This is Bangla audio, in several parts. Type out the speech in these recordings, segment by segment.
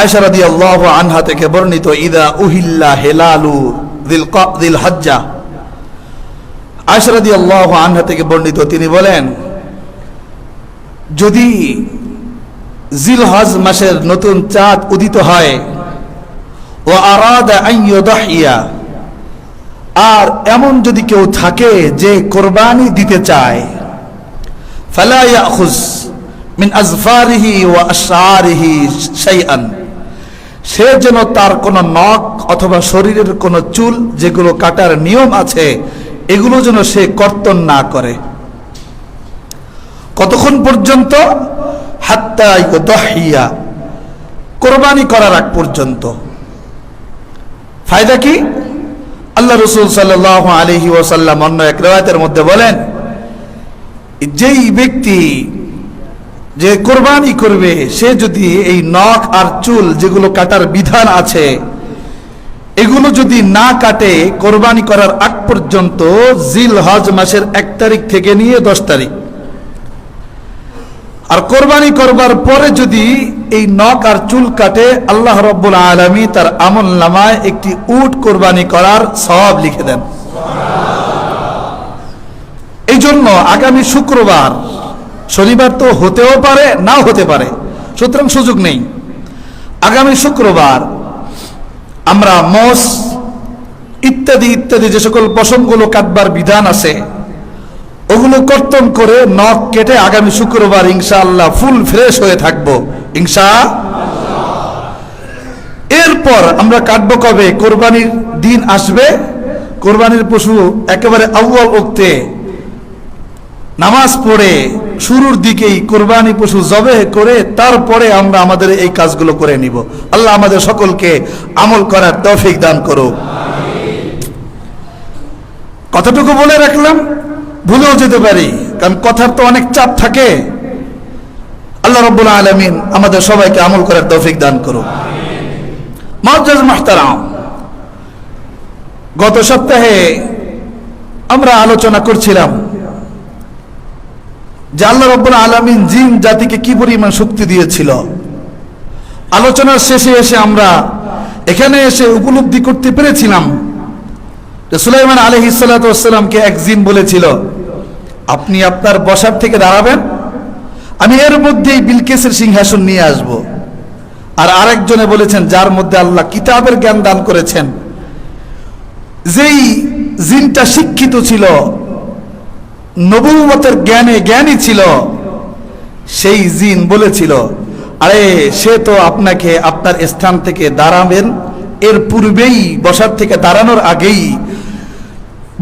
আয়েশা রাদিয়াল্লাহু আনহা থেকে বর্ণিত, ইদা উহিল্লা হেলালু যিল হজ্জা, আয়েশা রাদিয়াল্লাহু আনহা থেকে বর্ণিত, তিনি বলেন, যদি জিলহজ মাসের নতুন চাঁদ উদিত হয়, ও আরাদা আন ইউদাহিয়া, আর এমন যদি কেউ থাকে যে কোরবানি দিতে চায়, ফালা ইয়াখুজ মিন আজফারিহি ওয়া আশআরিহি শাইআন, সে যেন তার কোন নখ অথবা শরীরের কোন চুল যেগুলো কাটার নিয়ম আছে এগুলো যেন সে কর্তন না করে। কতক্ষণ পর্যন্ত? হাত্তা ইউদাহিয়া, কোরবানি করার আগ পর্যন্ত। ফায়দা কি? আল্লাহ রাসূল সাল্লাল্লাহু আলাইহি ওয়াসাল্লাম অন্য এক riwayat-এর মধ্যে বলেন, যেই ব্যক্তি যে কোরবানি করবে সে যদি এই নখ আর চুল যেগুলো কাটার বিধান আছে এগুলো যদি না কাটে কোরবানি করার আগ পর্যন্ত, জিলহজ মাসের 1 তারিখ থেকে নিয়ে 10 তারিখ, আর কোরবানি করবার পরে যদি এই নখ আর চুল কাটে, আল্লাহ রাব্বুল আলামিন তার আমলনামায় একটি উট কোরবানি করার সওয়াব লিখে দেন। এই জন্য আগামী শুক্রবার, শনিবার তো হতেও পারে নাও হতে পারে, সুতরাং সুযোগ নেই, আগামী শুক্রবার আমরা মোষ ইত্যাদি ইত্যাদি যে সকল পশমগুলো কাটবার বিধান আছে ওগুলো কর্তন করে নখ কেটে আগামী শুক্রবার ইনশাআল্লাহ ফুল ফ্রেশ হয়ে থাকবো ইনশাআল্লাহ। এরপর আমরা কাটবো কবে? কোরবানির দিন আসবে, কোরবানির পশু একেবারে আউয়াল ওক্তে নামাজ পড়ে শুরুর দিকেই কোরবানি পশু জবে করে তারপরে আমরা আমাদের এই কাজগুলো করে নিব। আল্লাহ আমাদের সকলকে আমল করার তৌফিক দান করুক। কতটুকু বলে রাখলাম, ভুলেও যেতে পারি, কারণ কথার তো অনেক চাপ থাকে। আল্লাহ রাব্বুল আলামিন আমাদের সবাইকে আমল করার তৌফিক দান করুক। মুআজ্জাজ মুহতারাম, গত সপ্তাহে আমরা আলোচনা করছিলাম যে আল্লাহ রাব্বুল আলামিন জিন জাতিকে কি পরিমাণ শক্তি দিয়েছিল। আলোচনার শেষে এসে আমরা এখানে এসে উপলব্ধি করতে পেরেছিলাম যে সুলাইমান আলাইহিস সালাতু ওয়াস সালামকে এক জিন বলেছিল, আপনি আপনার বসার থেকে দাঁড়াবেন, আমি এর মধ্যেই বিলকিসের সিংহাসন নিয়ে আসব। আর আরেকজনে বলেছেন, যার মধ্যে আল্লাহ কিতাবের জ্ঞান দান করেছেন, যেই জিনটা শিক্ষিত ছিল, নবুয়তের জ্ঞানী ছিল, সেই জিন বলেছিল, আরে সে তো আপনাকে আপনার স্থান থেকে দাঁড়াবেন এর পূর্বেই, বসার থেকে দাঁড়ানোর আগেই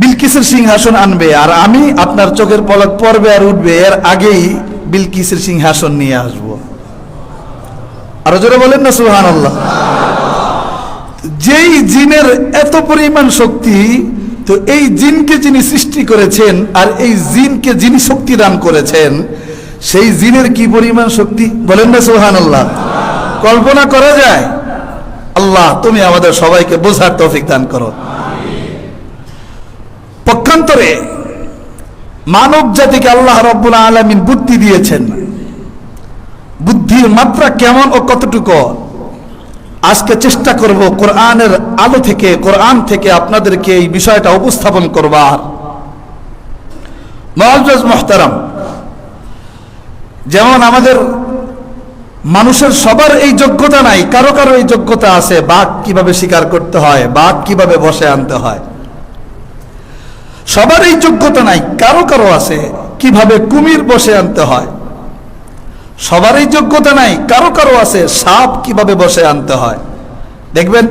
বিলকিসের সিংহাসন আনবে, আর আমি আপনার চোখের পলক পড়বে আর উঠবে এর আগেই বিলকিসের সিংহাসন নিয়ে আসব। আরো জোরে বলেন না সুবহানাল্লাহ। যেই জিনের এত পরিমাণ শক্তি, তো এই জিনকে যিনি সৃষ্টি করেছেন আর এই জিনকে যিনি শক্তি দান করেছেন, সেই জিনের কি পরিমাণ শক্তি বলেন না সুবহানাল্লাহ। কল্পনা করা যায়? আল্লাহ তুমি আমাদের সবাইকে বোঝার তৌফিক দান করো। পক্ষান্তরে মানব জাতিকে আল্লাহ রাব্বুল আলামিন বুদ্ধি দিয়েছেন। বুদ্ধির মাত্রা কেমন ও কতটুকু আজকে চেষ্টা করব কোরআনের আলো থেকে, কোরআন থেকে আপনাদেরকে এই বিষয়টা উপস্থাপন করবার। মুআজ্জাজ মুহতারাম, যেমন আমাদের মানুষের সবার এই যোগ্যতা নাই, কারো কারো এই যোগ্যতা আছে, বাঘ কিভাবে শিকার করতে হয়, বাঘ কিভাবে বসে আনতে হয়। সবার এই যোগ্যতা নাই, কারো কারো আছে কিভাবে কুমির বসে আনতে হয়। সবার এই যোগ্যতা নাই, কারো কারো আছে সাপ কিভাবে বসে আনতে হয়। দেখবেন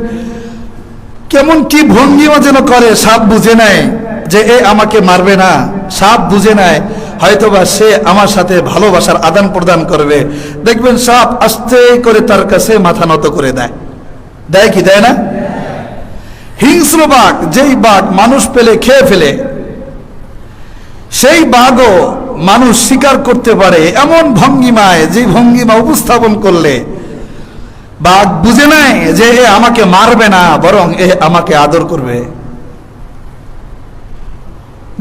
কেমন কি ভঙ্গিমা যেন করে, সাপ বুঝে নেয় যে এ আমাকে মারবে না, সাপ বুঝে নেয় হয়তোবা সে আমার সাথে ভালোবাসার আদান প্রদান করবে। দেখবেন সাপ আস্তে করে তার কাছে মাথা নত করে দেয়, দেয় কি দেয় না? হিংস্র বাঘ, যেই বাঘ মানুষ পেলে খেয়ে ফেলে, সেই বাঘও মানুষ শিকার করতে পারে এমন ভঙ্গিমায়, যে ভঙ্গিমা উপস্থাপন করলে বাঘ বুঝে নেয় যে এ আমাকে মারবে না, বরং এ আমাকে আদর করবে।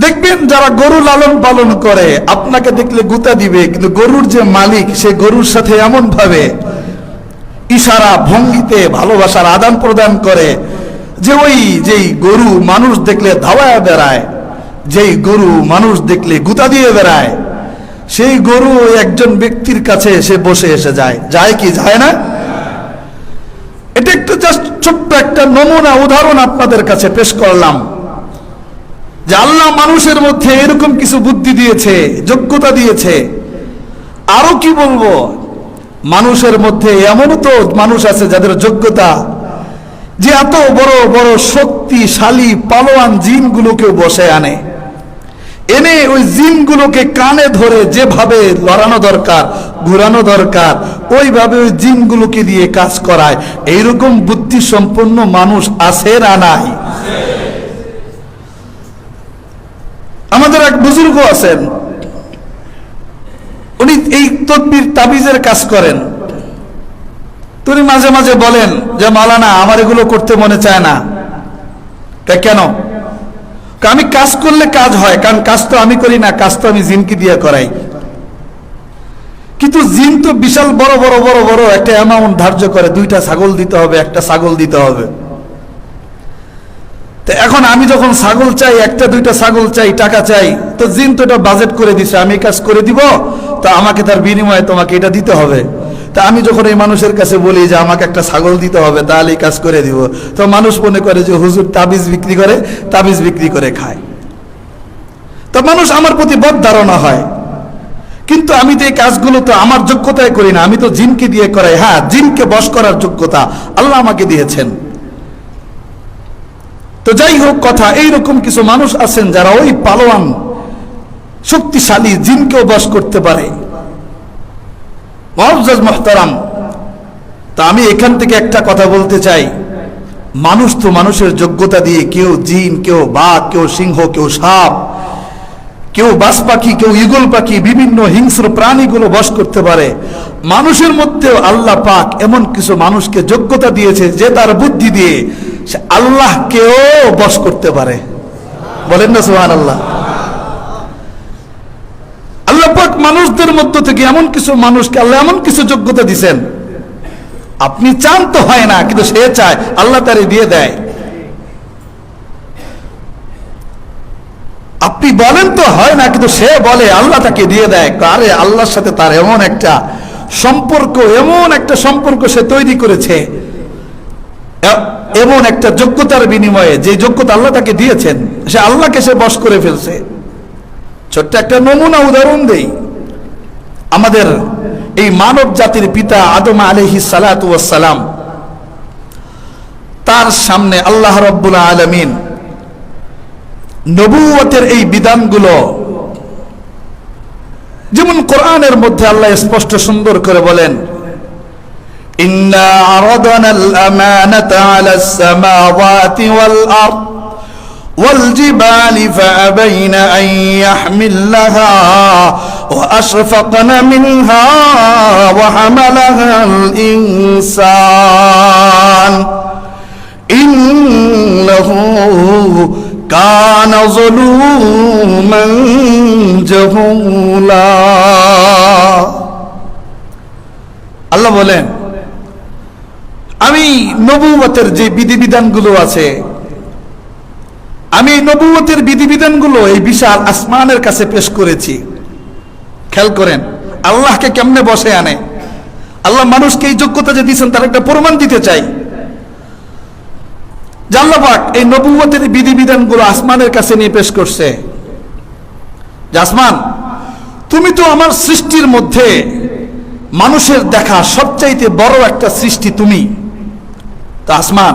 দেখবেন যারা গরু লালন পালন করে আপনাকে দেখলে গুতা দিবে, কিন্তু গরুর যে মালিক সে গরুর সাথে এমন ভাবে ইশারা ভঙ্গিতে ভালোবাসার আদান প্রদান করে, যে ওই যেই গরু মানুষ দেখলে ধাওয়ায় বেড়ায়, যেই গরু মানুষ দেখলে গুতা দিয়ে বেড়ায়, সেই গরু একজন ব্যক্তির কাছে এসে বসে এসে যায়। যায় কি যায় না? এটা একটা জাস্ট ছোট্ট একটা নমুনা উদাহরণ আপনাদের কাছে পেশ করলাম, যে আল্লাহ মানুষের মধ্যে এরকম কিছু বুদ্ধি দিয়েছে, যোগ্যতা দিয়েছে। আরো কি বলবো, মানুষের মধ্যে এমন তো মানুষ আছে যাদের যোগ্যতা, যে এত বড় বড় শক্তিশালী পালোয়ান জিনগুলোকেও বসে আনে, এনে ওই জিনগুলোকে কানে ধরে যেভাবে লড়ানো দরকার, ঘুরানো দরকার, ওইভাবে ওই জিনগুলোকে দিয়ে কাজ করায়। এইরকম বুদ্ধি সম্পন্ন মানুষ আছে না নাই? আমাদের এক বুজুর্গ আছেন, উনি এই তদবির তাবিজের কাজ করেন। তিনি মাঝে মাঝে বলেন যে মাওলানা আমার এগুলো করতে মনে চায় না। কেন? আমি কাজ করলে কাজ হয়, কারণ কাজ তো আমি করি না, কাজ তো আমি জিনকে দিয়ে করাই। কিন্তু জিন তো বিশাল বড় বড় বড় বড় একটা অ্যামাউন্ট ধার্য করে, 2টা ছাগল দিতে হবে, একটা ছাগল দিতে হবে। তো এখন আমি যখন ছাগল চাই, 1-2টা ছাগল চাই, টাকা চাই, তো জিন তো এটা বাজেট করে দিছে, আমি কাজ করে দিব, তো আমাকে তার বিনিময়ে তোমাকে এটা দিতে হবে। তা আমি যখন এই মানুষের কাছে বলি যে আমাকে একটা ছাগল দিতে হবে, তাহলে কাজ করে দিব, তো মানুষ মনে করে যে হুজুর তাবিজ বিক্রি করে, তাবিজ বিক্রি করে খায়। তো মানুষ আমার প্রতি বদ ধারণা হয়। কিন্তু আমি তো এই কাজগুলো তো আমার যোগ্যতায় করি না, আমি তো জিনকে দিয়ে করাই। হ্যাঁ, জিনকে বশ করার যোগ্যতা আল্লাহ আমাকে দিয়েছেন। তো যাই হোক কথা, এইরকম কিছু মানুষ আছেন যারা ওই পালোয়ান শক্তিশালী জিনকেও বশ করতে পারে। মুআজ্জাজ মুহতারাম, তা আমি এখান থেকে একটা কথা বলতে চাই, মানুষ তো মানুষের যোগ্যতা দিয়ে কেউ জিন, কেউ বাঘ, কেউ সিংহ, কেউ সাপ, কেউ বাজ পাখি, কেউ ঈগল পাখি, বিভিন্ন হিংস্র প্রাণীগুলো বশ করতে পারে। মানুষের মধ্যেও আল্লাহ পাক এমন কিছু মানুষকে যোগ্যতা দিয়েছে যে তার বুদ্ধি দিয়ে সে আল্লাহকেও বশ করতে পারে। বলেন না সুবহানাল্লাহ। আল্লাহ পাক মানুষদের মধ্য থেকে এমন কিছু মানুষকে আল্লাহ এমন কিছু যোগ্যতা দিয়েছেন, আপনি চান তো হয় না, কিন্তু সে চায়, আল্লাহ তারে দিয়ে দেয়। আপনি বলেন তো হয় না, কিন্তু সে বলে, আল্লাহ তাকে দিয়ে দেয়। আরে আল্লাহর সাথে তার এমন একটা সম্পর্ক, এমন একটা সম্পর্ক সে তৈরি করেছে, এমন একটা যোগ্যতার বিনিময়ে, যে যোগ্যতা আল্লাহ তাকে দিয়েছেন, সে আল্লাহকে সে বশ করে ফেলছে। ছোট্ট একটা নমুনা উদাহরণ দেই। আমাদের এই মানব জাতির পিতা আদম আলাইহিস সালাতু ওয়াস সালাম, তার সামনে আল্লাহ রাব্বুল আলামিন নবুয়তের এই বিধানগুলো, যেমন কোরআনের মধ্যে আল্লাহ স্পষ্ট সুন্দর করে বলেন, ইন্না আরাদনাল আমানাতা আলাস সামাওয়াতি ওয়াল আরদ ওয়াল জিবালি ফাআবাইনা আন ইয়াহমিলনাহা ওয়া আশফাকনা মিনহা ওয়া হামালাহাল ইনসান ইন্নাহু কানা যালুমান জাহুলা। আল্লাহ বলেন, আমি নবুয়তের যে বিধিবিধানগুলো আছে, আমি নবুয়তের বিধিবিধানগুলো এই বিশাল আসমানের কাছে পেশ করেছি। খেয়াল করেন আল্লাহকে কেমনে বসে আনে। আল্লাহ মানুষকে এই যোগ্যতা যে দিয়েছেন তার একটা প্রমাণ দিতে চাই। আল্লাহ পাক এই নবুয়তের বিধিবিধানগুলো আসমানের কাছে নিয়ে পেশ করছে, যে আসমান, তুমি তো আমার সৃষ্টির মধ্যে মানুষের দেখা সবচাইতে বড় একটা সৃষ্টি তুমি। তা আসমান,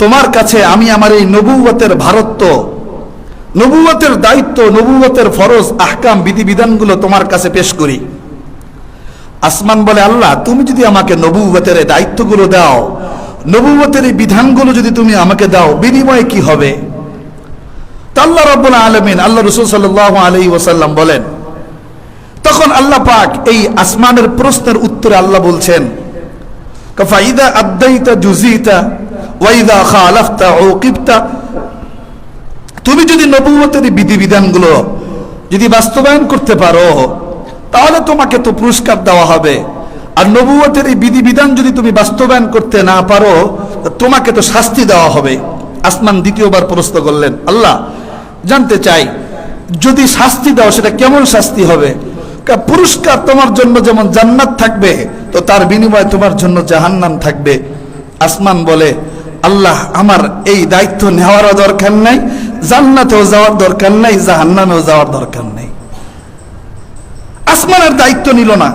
তোমার কাছে আমি আমার এই নবুয়তের ভারত্ব, নবুয়তের দায়িত্ব, নবুয়তের ফরজ আহকাম বিধিবিধানগুলো তোমার কাছে পেশ করি। আসমান বলে, আল্লাহ তুমি যদি আমাকে নবুয়তের এই দায়িত্বগুলো দাও, নবুয়তের এই বিধানগুলো যদি তুমি আমাকে দাও, বিনিময়ে কি হবে? তা আল্লাহ রাব্বুল আলামিন, আল্লাহ রাসূল সাল্লাল্লাহু আলাইহি ওয়াসাল্লাম বলেন, তখন আল্লাহ পাক এই আসমানের প্রশ্নের উত্তরে আল্লাহ বলছেন, ফাইদা আদাইতা জুজিতা ওয়া ইযা খালাফতা উকিবতা, তুমি যদি নবুয়তের বিধিবিধানগুলো যদি বাস্তবায়ন করতে পারো, তাহলে তোমাকে তো পুরস্কার দেওয়া হবে, আর নবুয়তের এই বিধিবিধান যদি তুমি বাস্তবায়ন করতে না পারো, তোমাকে তো শাস্তি দেওয়া হবে। আসমান দ্বিতীয়বার প্রশ্ন করলেন, আল্লাহ জানতে চাই, যদি শাস্তি দাও সেটা কেমন শাস্তি হবে? পুরস্কার তোমার জন্য যেমন জান্নাত থাকবে, তো তার বিনিময়ে তোমার জন্য জাহান্নাম থাকবে। আসমান বলে, আল্লাহ আমার এই দায়িত্ব নেওয়ারও দরকার নাই, জান্নাতেও যাওয়ার দরকার নাই, জাহান্নামেও যাওয়ার দরকার নেই। আসমানের দায়িত্ব নিল না,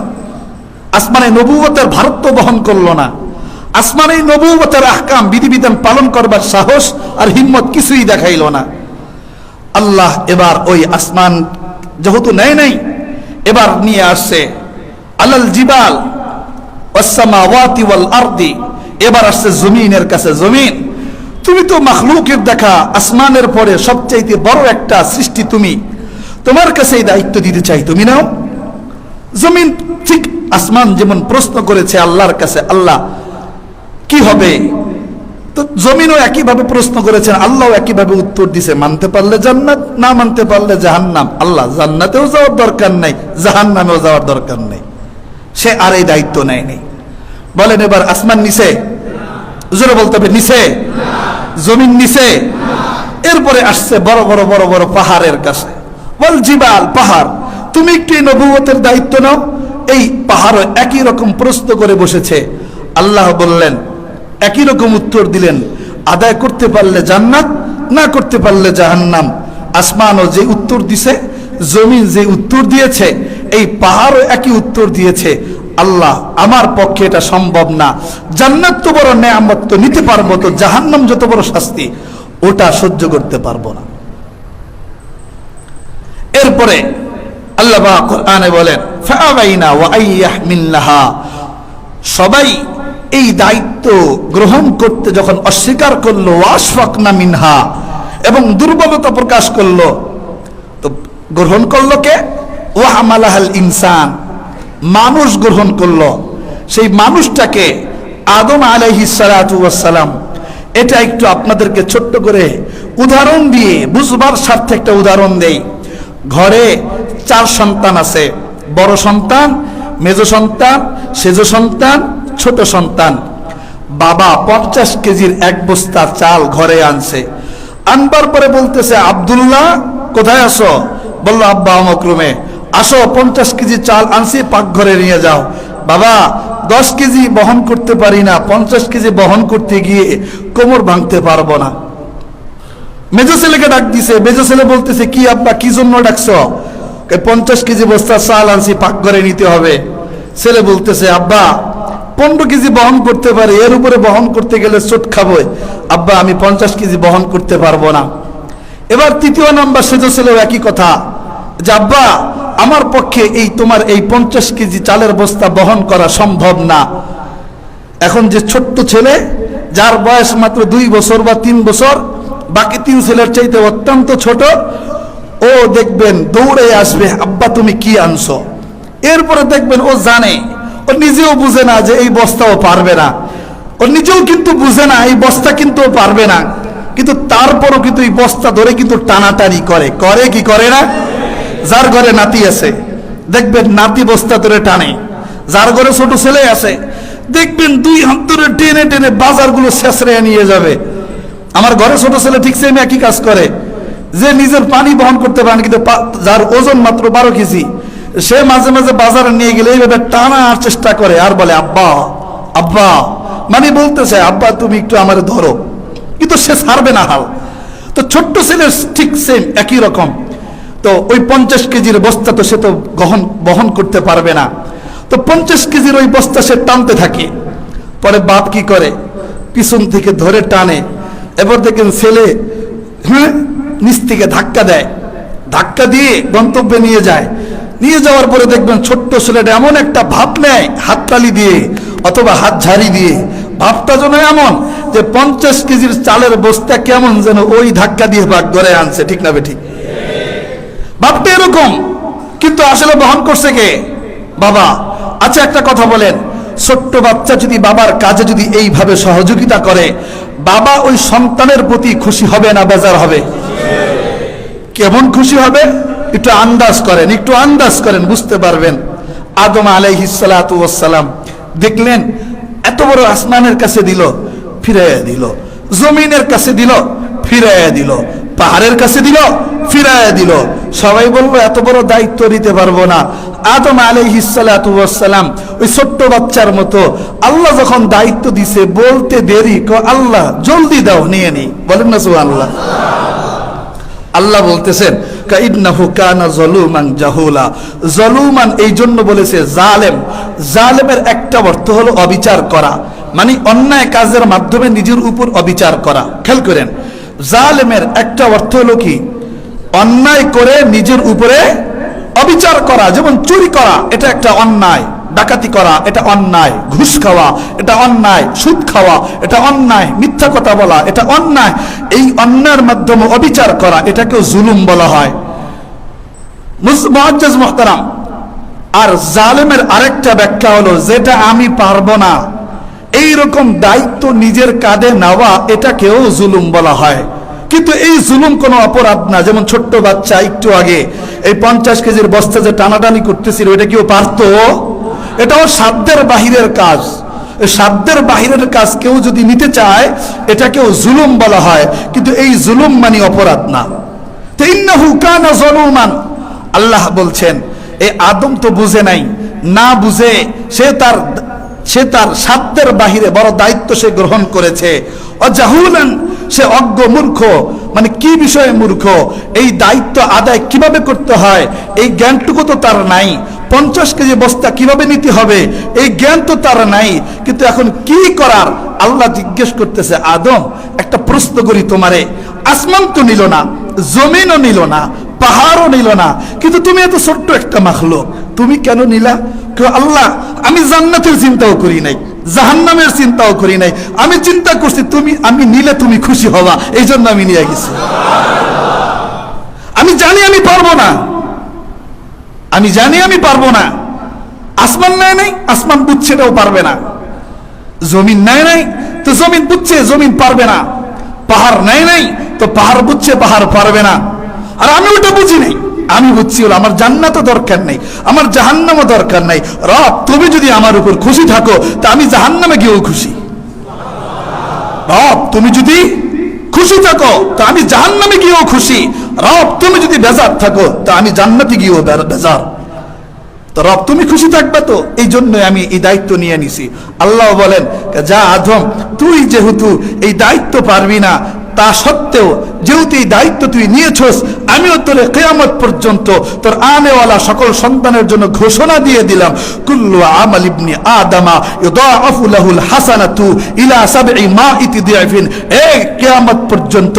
আসমানে নবুয়তের ভারত্ব বহন করলো না, আসমানে নবুয়তের আহকাম বিধিবিধান পালন করবার সাহস আর হিম্মত কিছুই দেখাইল না। আল্লাহ এবার ওই আসমান যেহেতু নেয় নাই, এবার নিয়ে আসছে আলাল জিবাল ওয়াস সামাওয়াতি ওয়াল আরদি, এবার আসছে জমিনের কাছে। জমিন, তুমি তো মাখলুকের দেখা আসমানের পরে সবচাইতে বড় একটা সৃষ্টি, তুমি, তোমার কাছে এই দায়িত্ব দিতে চাই, তুমি নাও। জমিন ঠিক আসমান যেমন প্রশ্ন করেছে আল্লাহর কাছে, আল্লাহ কি হবে, তো জমিনও একইভাবে প্রশ্ন করেছেন, আল্লাহও একইভাবে উত্তর দিছে, মানতে পারলে জান্নাত, না মানতে পারলে জাহান্নাম। আল্লাহ জান্নাতেও যাওয়ার দরকার নাই, জাহান্নামেও যাওয়ার দরকার নেই, সে আর এই দায়িত্ব নেয়নি। বলেন এবার আসমান নিছে? জোরে বলতে হবে, নিছে? জমিন নিছে? এরপরে আসছে বড় বড় বড় বড় পাহাড়ের কাছে। বল জিবাল, পাহাড়, তুমি একটু এই নবুয়তের দায়িত্ব নাও। এই পাহাড়ও একই রকম প্রশ্ন করে বসেছে। আল্লাহ বললেন, একই রকম উত্তর দিলেন, আদায় করতে পারলে জান্নাত, না করতে পারলে জাহান্নাম। আসমানও যে উত্তর দিছে, জমিন যে উত্তর দিয়েছে, এই পাহাড়ও একই উত্তর দিয়েছে। আল্লাহ আমার পক্ষে এটা সম্ভব না, জান্নাত তো বড় নেয়ামত, তো নিতে পারবো, তো জাহান্নাম যত বড় শাস্তি ওটা সহ্য করতে পারবো না। এরপরে আল্লাহ কোরআনে বলেন, ফাআবাইনা ওয়া আইয়াহমিলহা, সবাই এই দায়িত্ব গ্রহণ করতে যখন অস্বীকার করলো, ওয়াশফাকনা মিনহা, এবং দুর্বলতা প্রকাশ করলো, তো গ্রহণ করলো কে? ওয়া হামালাহাল ইনসান, মানুষ গ্রহণ করলো। সেই মানুষটাকে আদম আলাইহিস সালাতু ওয়াস সালাম। এটা একটু আপনাদেরকে ছোট্ট করে উদাহরণ দিয়ে বুঝবার স্বার্থে একটা উদাহরণ দেই। ঘরে 4 সন্তান আছে, বড় সন্তান, মেজ সন্তান, সেজ সন্তান, ছোট সন্তান। বাবা 50 কেজির এক বস্তা চাল ঘরে আনছে। আনবার পরে বলতেছে, আব্দুল্লাহ কোথায় আসো? বললো, আব্বা অমুক রুমে। আসো, 50 কেজি চাল আনছি, পাকঘরে নিয়ে যাও। বাবা 10 কেজি বহন করতে পারি না, 50 কেজি বহন করতে গিয়ে কোমর ভাঙতে পারবো না। মেজো ছেলেকে ডাক দিছে। মেজো ছেলে বলতেছে, কি আব্বা, কি জন্য ডাকছো? 50 কেজি বস্তা চাল আনছি, পাকঘরে নিতে হবে। ছেলে বলতেছে, আব্বা 15 কেজি বহন করতে পারি, এর উপরে বহন করতে গেলে চোট খাবো। আব্বা আমি 50 কেজি বহন করতে পারবো না। এবার তৃতীয় নাম্বার সেজো ছেলেও একই কথা, যে আব্বা আমার পক্ষে এই তোমার এই 50 কেজি চালের বস্তা বহন করা সম্ভব না। এখন যে ছোট্ট ছেলে, যার বয়স মাত্র 2 বছর বা 3 বছর, বাকি 3 ছেলের চাইতে অত্যন্ত ছোট, ও দেখবেন দৌড়ে আসবে, আব্বা তুমি কি আনছো? এরপরে দেখবেন ও জানে, ও নিজেও বুঝে না যে এই বস্তাও পারবে না, ও নিজেও কিন্তু বুঝে না এই বস্তা কিন্তু পারবে না, কিন্তু তারপরও কিন্তু এই বস্তা ধরে কিন্তু টানাটানি করে, করে কি করে না? যার ঘরে নাতি আছে দেখবেন নাতি বস্তা ধরে টানে, যার ঘরে ছোট ছেলে আছে দেখবেন 2 হাত ধরে টেনে টেনে বাজারগুলো শেষরে নিয়ে যাবে। আমার ঘরে ছোট ছেলে ঠিক সেম একই কাজ করে, যে নিজের পানি বহন করতে পারে না, কিন্তু যার ওজন মাত্র 12 কেজি, সে মাঝে মাঝে বাজারে নিয়ে গেলে এইভাবে টানার চেষ্টা করে আর বলে, আব্বা আব্বা, মানে বলতেছে আব্বা তুমি একটু আমারে ধরো, কিন্তু সে ছাড়বে না হাল। তো ছোট্ট ছেলে ঠিক সেম একই রকম। তো ওই 50 কেজির বস্তা তো সে তো বহন করতে পারবে না, তো 50 কেজির ওই বস্তা সে টানতে থাকে। পরে বাপ কি করে, পিছন থেকে ধরে টানে। এবার দেখেন ছেলে নিচ থেকে ধাক্কা দেয়, ধাক্কা দিয়ে গন্তব্যে নিয়ে যায়। নিয়ে যাওয়ার পরে দেখবেন ছোট্ট ছেলেটা এমন একটা ভাব নেয়, হাততালি দিয়ে অথবা হাত ঝাড়ি দিয়ে, ভাবটা যেন এমন যে 50 কেজির চালের বস্তা কেমন যেন ওই ধাক্কা দিয়ে ভাগ করে আনছে, ঠিক না বেঠিক? ভাবটা এরকম, কিন্তু আসলে বহন করছে কে? বাবা। আচ্ছা একটা কথা বলেন, ছোট্ট বাচ্চা যদি বাবার কাজে যদি এইভাবে সহযোগিতা করে, বাবা ওই সন্তানের প্রতি খুশি হবে না বেজার হবে? কেমন খুশি হবে? একটু আন্দাজ করেন, একটু আন্দাজ করেন, বুঝতে পারবেন। আদম আলাইহিস সালাতু ওয়াস সালাম দেখলেন এত বড় আসমানের কাছে দিল, ফিরাইয়া দিল, জমিনের কাছে দিল, ফিরাইয়া দিল, পাহাড়ের কাছে দিল, ফিরাইয়া দিল। সবাই বললো এত বড় দায়িত্ব নিতে পারবো না। আদম আলাইহিস সালাতু ওয়াস সালাম ওই ছোট্ট বাচ্চার মতো, আল্লাহ যখন দায়িত্ব দিছে বলতে দেরি, আল্লাহ জলদি দাও, নিয়ে নি। বলেন না সুবহানাল্লাহ। আল্লাহ বলতেছেন কাইন্নাহু কানা যালুমান জাহুলা। যালুমান এই জন্য বলেছে জালেম। জালেমের একটা অর্থ হলো অবিচার করা, মানে অন্যায় কাজের মাধ্যমে নিজের উপর অবিচার করা। খেয়াল করেন, জালেমের একটা অর্থ হলো কি, অন্যায় করে নিজের উপরে অবিচার করা। যেমন চুরি করা, এটা একটা অন্যায়। ডাকাতি করা, এটা অন্যায়। ঘুষ খাওয়া, এটা অন্যায়। সুদ খাওয়া, এটা অন্যায়। মিথ্যা কথা বলা, এটা অন্যায়। এই অন্যায়ের মাধ্যমে অবিচার করা, এটাকেও জুলুম বলা হয়। মুআজ্জাজ মুহতারাম, আর জালেমের আরেকটা ব্যাখ্যা হলো যেটা আমি পারবো না, এই রকম দায়িত্ব নিজের কাঁধে নেওয়া, এটাকেও জুলুম বলা হয়। কিন্তু এই জুলুম কোনো অপরাধ না। যেমন ছোট্ট বাচ্চা একটু আগে এই 50 কেজির বস্তা যে টানাটানি করতেছিল, এটা কেউ পারতো? এটাও সাধ্যের বাহিরের কাজ। সাধ্যের বাহিরের কাজ কেউ যদি নিতে চায়, এটাকেও জুলুম বলা হয়। কিন্তু এই জুলুম মানে অপরাধ না। তো ইন্নাহু কানা যালুমান, আল্লাহ বলছেন এই আদম তো বুঝে নাই, না বুঝে সে তার সাধ্যের বাহিরে বড় দায়িত্ব সে গ্রহণ করেছে। অজাহুলান, সে অজ্ঞ মূর্খ। মানে কি বিষয়ে মূর্খ? এই দায়িত্ব আদায় কিভাবে করতে হয় এই জ্ঞানটুকু তো তার নাই। 50 কেজি বস্তা কিভাবে নিতে হবে এই জ্ঞান তো তার নাই। কিন্তু এখন কি করার, আল্লাহ জিজ্ঞেস করতেছে, আদম একটা প্রশ্ন করি তোমারে, আসমান তো নিল না, জমিনও নিল না, পাহাড়ও নিল না, কিন্তু তুমি এত ছোট্ট একটা মাখলুক, তুমি কেন নিলা? আল্লাহ, আমি জান্নাতের চিন্তাও করি নাই, জাহান্নামের চিন্তাও করি নাই, আমি চিন্তা করছি আমি নিলে তুমি খুশি হবা, এই জন্য আমি নিয়ে গেছি। আমি জানি আমি পারবো না, আমি জানি আমি পারবো না। আসমান নেয় নাই, আসমান বুঝছে এটাও পারবে না। জমিন নেয় নাই, তো জমিন বুঝছে জমিন পারবে না। পাহাড় নেয় নাই, তো পাহাড় বুঝছে পাহাড় পারবে না। আর আমি ওটা বুঝি নাই, আমি বুঝছি হলো আমার জান্নাতও দরকার নেই, আমার জাহান্নামও দরকার নাই। রব, তুমি যদি আমার উপর খুশি থাকো তা আমি জাহান্নামে গিয়েও খুশি। রব, তুমি যদি খুশি থাকো তা আমি জাহান্নামে গিয়েও খুশি। রব, তুমি যদি বেজার থাকো তা আমি জান্নাতে গিয়েও বেজার। তো রব, তুমি খুশি থাকবে তো, এই জন্য আমি এই দায়িত্ব নিয়ে নিছি। আল্লাহ বলেন, যা আদম, তুই যেহেতু এই দায়িত্ব পারবি না, তা সত্ত্বেও যেহেতু এই দায়িত্ব তুই নিয়েছস, আমিও তোর কিয়ামত পর্যন্ত তোর আনেওয়ালা সকল সন্তানের জন্য ঘোষণা দিয়ে দিলাম, কুল্লু আমাল ইবনি আদামা ইউদাআফু লাহুল হাসানাতু ইলা সাবঈ মাইতি দিআফিন। এই কিয়ামত পর্যন্ত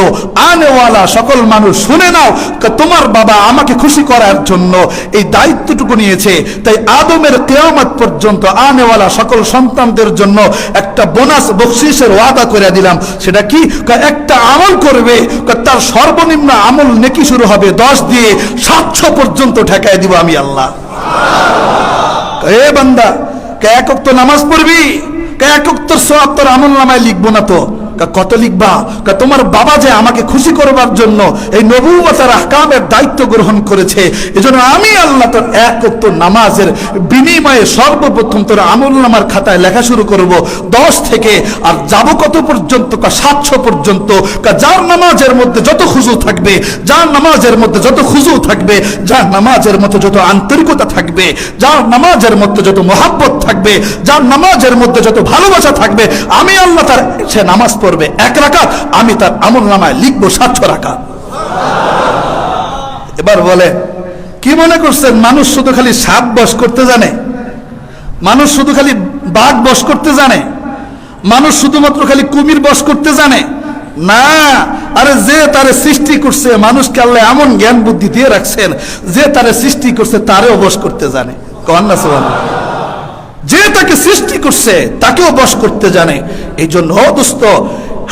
আনেওয়ালা সকল মানুষ শুনে নাও, তোমার বাবা আমাকে খুশি করার জন্য এই দায়িত্বটুকু নিয়েছে। তাই আদমের কিয়ামত পর্যন্ত আনেওয়ালা সকল সন্তানদের জন্য একটা বোনাস বকশিসের ওয়াদা করে দিলাম। সেটা কি? একটা আমল করবে, তার সর্বনিম্ন আমল নেকি শুরু হবে 10 দিয়ে 700 পর্যন্ত ঠেকায় দিব আমি আল্লাহ। এ বান্দা, এক ওয়াক্ত নামাজ পড়বি, এক ওয়াক্ত সওয়াব তোর আমল নামায় লিখবো না তো? কত লিখবা? তোমার বাবা যে আমাকে খুশি করবার জন্য এই নবুয়তের আহকামের দায়িত্ব গ্রহণ করেছে, এজন্য আমি আল্লাহ তোর এক ওয়াক্ত নামাজের বিনিময়ে সর্বপ্রথম তোর আমলনামার খাতায় লেখা শুরু করব 10 থেকে, আর যাব কত পর্যন্ত? 700 পর্যন্ত। যার নামাজের মধ্যে যত খুশু থাকবে, যার নামাজের মধ্যে যত খুশু থাকবে, যার নামাজের মধ্যে যত আন্তরিকতা থাকবে, যার নামাজের মধ্যে যত মহাব্বত থাকবে, যার নামাজের মধ্যে যত ভালোবাসা থাকবে, আমি আল্লাহ তার সে নামাজ পড়বে 1 রাকাত, আমি তার আমলনামায় লিখবো 700 রাকাত। এবার বলে, কি মনে করছেন মানুষ শুধু খালি সাপ বশ করতে জানে? মানুষ শুধু খালি বাঘ বশ করতে জানে? মানুষ শুধুমাত্র খালি কুমির বশ করতে জানে? না, আরে যে তারে সৃষ্টি করছে, মানুষকে আল্লাহ এমন জ্ঞান বুদ্ধি দিয়ে রাখছেন, যে তারে সৃষ্টি করছে তারেও বশ করতে জানে। কন না সুবহানাল্লাহ? যে তাকে সৃষ্টি করছে তাকেও বশ করতে জানে। এই জন্য দোস্ত,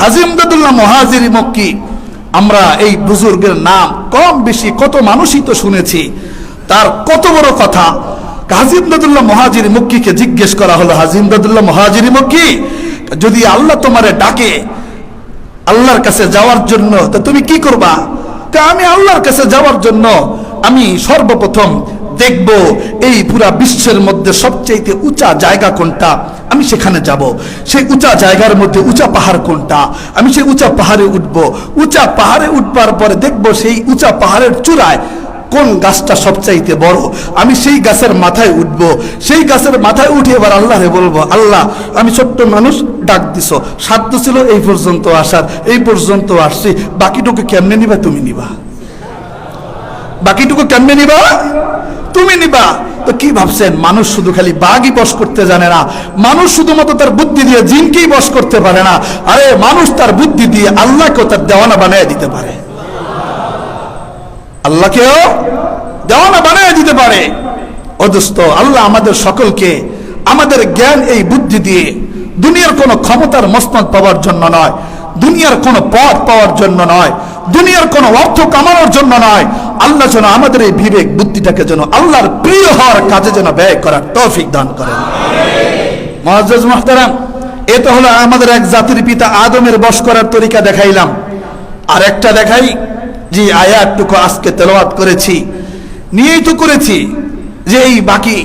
হাজী ইমদাদুল্লাহ মুহাজিরি মক্কি, আমরা এই বুজুর্গের নাম কম বেশি কত মানুষই তো শুনেছি, তার কত বড় কথা। হাজী ইমদাদুল্লাহ মুহাজিরি মক্কিকে জিজ্ঞেস করা হলো, হাজী ইমদাদুল্লাহ মুহাজিরি মক্কি, যদি আল্লাহ তোমারে ডাকে আল্লাহর কাছে যাওয়ার জন্য, তা তুমি কি করবা? তা আমি আল্লাহর কাছে যাওয়ার জন্য আমি সর্বপ্রথম দেখব এই পুরা বিশ্বের মধ্যে সবচেয়ে উঁচা জায়গা কোনটা, আমি সেখানে যাব। সেই উঁচা জায়গার মধ্যে উঁচা পাহাড় কোনটা, আমি সেই উঁচা পাহাড়ে উঠব। উঁচা পাহাড়ে উঠবার পরে দেখব সেই উঁচা পাহাড়ের চূড়ায় কোন গাছটা সবচাইতে বড়, আমি সেই গাছের মাথায় উঠব। সেই গাছের মাথায় উঠে এবার আল্লাহরে বলবো, আল্লাহ আমি ছোট্ট মানুষ, ডাক দিছো, সাধ্য ছিল এই পর্যন্ত আসার, এই পর্যন্ত আসছি, বাকিটুকু কেমনে নিবা? তুমি নিবা। বাকিটুকু কেমনে নিবা? তুমি নিবা। তো কি ভাবছেন মানুষ শুধু খালি বাঘই বশ করতে জানে না, মানুষ শুধুমাত্র তার বুদ্ধি দিয়ে জিনকেই বশ করতে পারে না, আরে মানুষ তার বুদ্ধি দিয়ে আল্লাহকেও তার দেওয়ানা বানিয়ে দিতে পারে, আল্লাহকেও দেওয়ানা বানিয়ে দিতে পারে। ও দোস্ত, আল্লাহ আমাদের সকলকে আমাদের জ্ঞান এই বুদ্ধি দিয়ে দুনিয়ার কোনো ক্ষমতার মসনদ পাওয়ার জন্য নয়, দুনিয়ার কোনো পথ পাওয়ার জন্য নয়, দুনিয়ার কোনো অর্থ কামানোর জন্য নয়, আল্লাহ যেন আমাদের এই বিবেক বুদ্ধিটাকে যেন আল্লাহর প্রিয় হওয়ার কাজে যেন ব্যয় করার তৌফিক দান করেন। মুআজ্জাজ মুহতারাম, এ তো হলো আমাদের এক জাতির পিতা আদমের বশ করার তরিকা দেখাইলাম। আর একটা দেখাই, যে আয়াতটুকু আজকে তেলাওয়াত করেছি, নিয়েই তো করেছি যে এই বাকি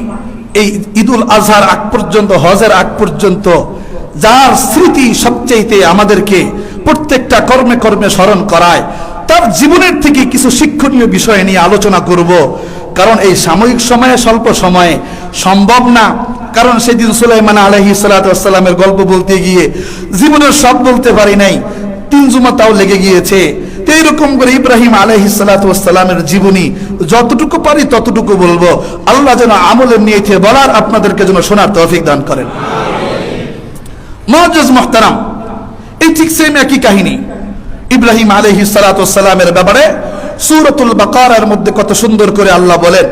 এই ঈদুল আজহার আগ পর্যন্ত, হজের আগ পর্যন্ত যার স্মৃতি সবচেয়ে আমাদেরকে প্রত্যেকটা কর্মে কর্মে স্মরণ করায়, তার জীবনের থেকে কিছু শিক্ষণীয় বিষয় নিয়ে আলোচনা করব। কারণ এই সাময়িক সময়ে, স্বল্প সময়ে সম্ভব না। কারণ সেদিন সুলাইমান আলাইহিস সালাতু ওয়াস সালামের গল্প বলতে গিয়ে জীবনের সব বলতে পারি নাই, 3 জুমা তাও লেগে গিয়েছে। তো এইরকম করে ইব্রাহিম আলাইহিস সালাতু ওয়াস সালামের জীবনী যতটুকু পারি ততটুকু বলবো। আল্লাহ যেন আমলের নিয়তে বলার আপনাদেরকে যেন শোনার তৌফিক দান করেন। মুআজ্জাজ মুহতারাম, এই ঠিক সেম একই কাহিনী ইব্রাহিম আলাইহিস সালাতু ওয়াস সালামের ব্যাপারে সূরাতুল বাকারার মধ্যে কত সুন্দর করে আল্লাহ বলেন,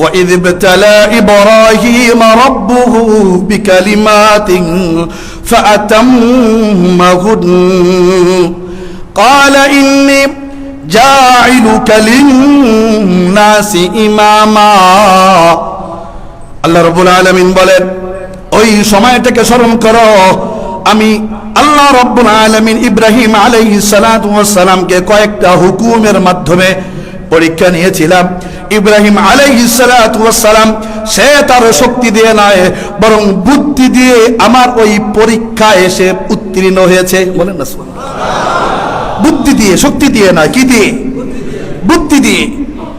وَإِذِ ابْتَلَى إِبْرَاهِيمَ رَبُّهُ بِكَلِمَاتٍ فَأَتَمَّهُنَّ قَالَ إِنِّي جَاعِلُكَ لِلنَّاسِ إِمَامًا। আল্লাহ রাব্বুল আলামিন বলেন, ওই সময়টাকে স্মরণ করো, আমি আল্লাহ রাব্বুল আলামিন ইব্রাহিম আলাইহিস সালাতু ওয়াস সালামকে কয়েকটা হুকুমের মাধ্যমে পরীক্ষা নিয়েছিলাম। ইব্রাহিম আলাইহিস সালাতু ওয়াস সালাম সে তার শক্তি দিয়ে নয়, বরং বুদ্ধি দিয়ে আমার ওই পরীক্ষা এসে উত্তীর্ণ হয়েছে। বলেন না সুবহানাল্লাহ। বুদ্ধি দিয়ে, শক্তি দিয়ে নয়, কি দিয়ে? বুদ্ধি দিয়ে।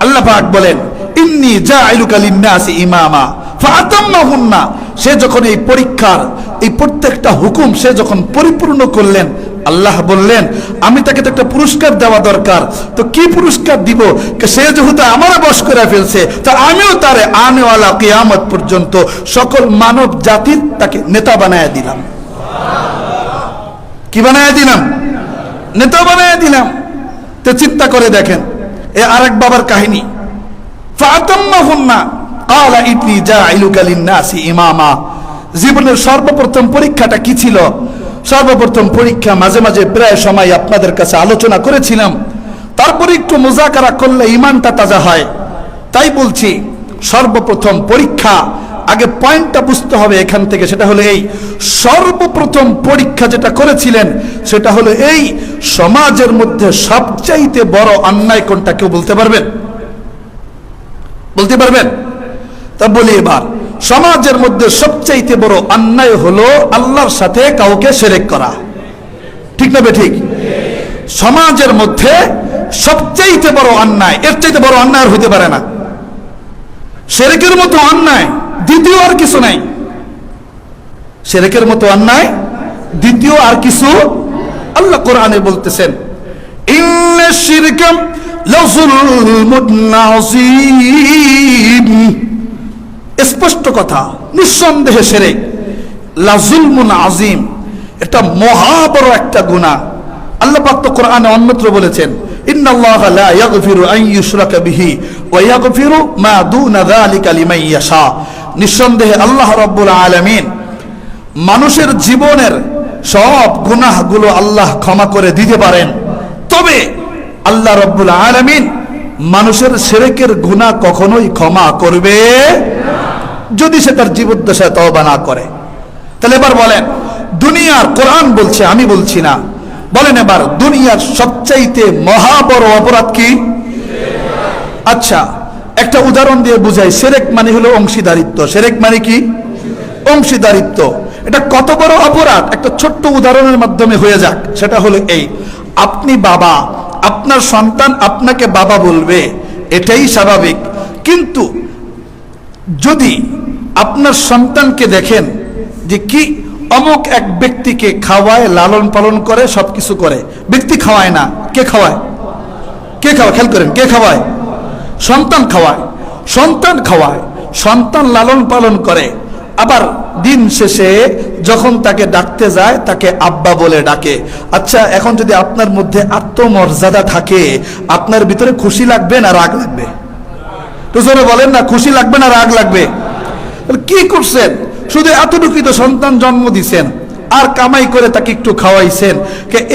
আল্লাহ পাক বলেন, ইন্নী জাইলুকা লিন-নাসি ইমামা ফাআতাম্মাহুন্না। সে যখন এই পরীক্ষার এই প্রত্যেকটা হুকুম সে যখন পরিপূর্ণ করলেন, আল্লাহ বললেন আমি তাকে তো একটা পুরস্কার দেওয়া দরকার। তো কি পুরস্কার দিব? সে যেহেতু আমার বশ করে ফেলছে, তা আমিও তারে আনেওয়ালা কিয়ামত পর্যন্ত সকল মানব জাতির তাকে নেতা বানায় দিলাম। কি বানায় দিলাম? নেতা বানায় দিলাম। তো চিন্তা করে দেখেন, এ আরেক বাবার কাহিনী। ফাআতাম্মাহুন্না ক্বালা ইন্নী জাইলুকা লিন-নাসি ইমামা। জীবনের সর্বপ্রথম পরীক্ষাটা কি ছিল? সর্বপ্রথম পরীক্ষা মাঝে মাঝে প্রায় সময় আপনাদের কাছে আলোচনা করেছিলাম, তারপরে একটু মুযাকারা করলে ঈমানটা তাজা হয়। তাই বলছি, সর্বপ্রথম পরীক্ষা, আগে পয়েন্টটা বুঝতে হবে এখান থেকে। সেটা হলো এই, সর্বপ্রথম পরীক্ষা যেটা করেছিলেন সেটা হলো এই, সমাজের মধ্যে সবচাইতে বড় অন্যায় কোনটা? কেউ বলতে পারবেন? বলতে পারবেন? তা বলি এবার, সমাজের মধ্যে সবচাইতে বড় অন্যায় হলো আল্লাহর সাথে কাউকে শিরক করা। ঠিক না বেঠিক? সমাজের মধ্যে সবচাইতে বড় অন্যায়, এর চাইতে বড় অন্যায় আর হতে পারে না। শিরকের মতো অন্যায় দ্বিতীয় আর কিছু নাই। শিরকের মতো অন্যায় দ্বিতীয় আর কিছু আল্লাহ কোরআনে বলতেছেন, ইন্নাশ শিরকা লাযুলমুন আযীম। স্পষ্ট কথা, নিঃসন্দেহে শিরক লাযুলমুন আযীম, এটা মহা বড় একটা গুনাহ। আল্লাহ পাক তো কোরআনে অন্যত্র বলেছেন, ইন্নাল্লাহা লা ইয়াগফিরু আন ইউশরাকা বিহি ওয়া ইয়াগফিরু মা দুনা যালিকা লিমান ইয়াশা। নিঃসন্দেহে আল্লাহ রাব্বুল আলামিন মানুষের জীবনের সব গুনাহগুলো আল্লাহ ক্ষমা করে দিতে পারেন, তবে আল্লাহ রাব্বুল আলামিন মানুষের শিরকের গুনাহ কখনোই ক্ষমা করবে যদি সে তার জীবদ্দশায় তওবা না করে। তাহলে এবার বলেন, দুনিয়ার, কোরআন বলছে, আমি বলছি না, বলেন এবার দুনিয়ার সবচাইতে মহা বড় অপরাধ কি? আচ্ছা, একটা উদাহরণ দিয়ে বুঝাই, শিরক মানে হলো অংশীদারিত্ব। শিরক মানে কি? অংশীদারিত্ব। এটা কত বড় অপরাধ একটা ছোট্ট উদাহরণের মাধ্যমে হয়ে যাক। সেটা হলো এই, আপনি বাবা, আপনার সন্তান আপনাকে বাবা বলবে, এটাই স্বাভাবিক। কিন্তু যদি আপনার সন্তানকে দেখেন যে কি অমুক এক ব্যক্তিকে খাওয়ায়, লালন পালন করে, সবকিছু করে, ব্যক্তি খাওয়ায় না, কে খাওয়ায়? কে খাওয়ায়? খেয়াল করেন, কে খাওয়ায়? সন্তান খাওয়ায়। সন্তান খাওয়ায়, সন্তান লালন পালন করে, আবার দিন শেষে যখন তাকে ডাকতে যায় তাকে আব্বা বলে ডাকে। আচ্ছা, এখন যদি আপনার মধ্যে আত্মমর্যাদা থাকে, আপনার ভিতরে খুশি লাগবে না রাগ লাগবে? তো জোরে বলেন না, খুশি লাগবে না রাগ লাগবে? কি করছেন? শুধু এতটুকুই তো সন্তান জন্ম দিছেন, আর কামাই করে তাকে একটু খাওয়াইছেন।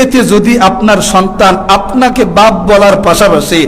এতে যদি আপনার সন্তান আপনাকে বাপ বলার পাশাপাশি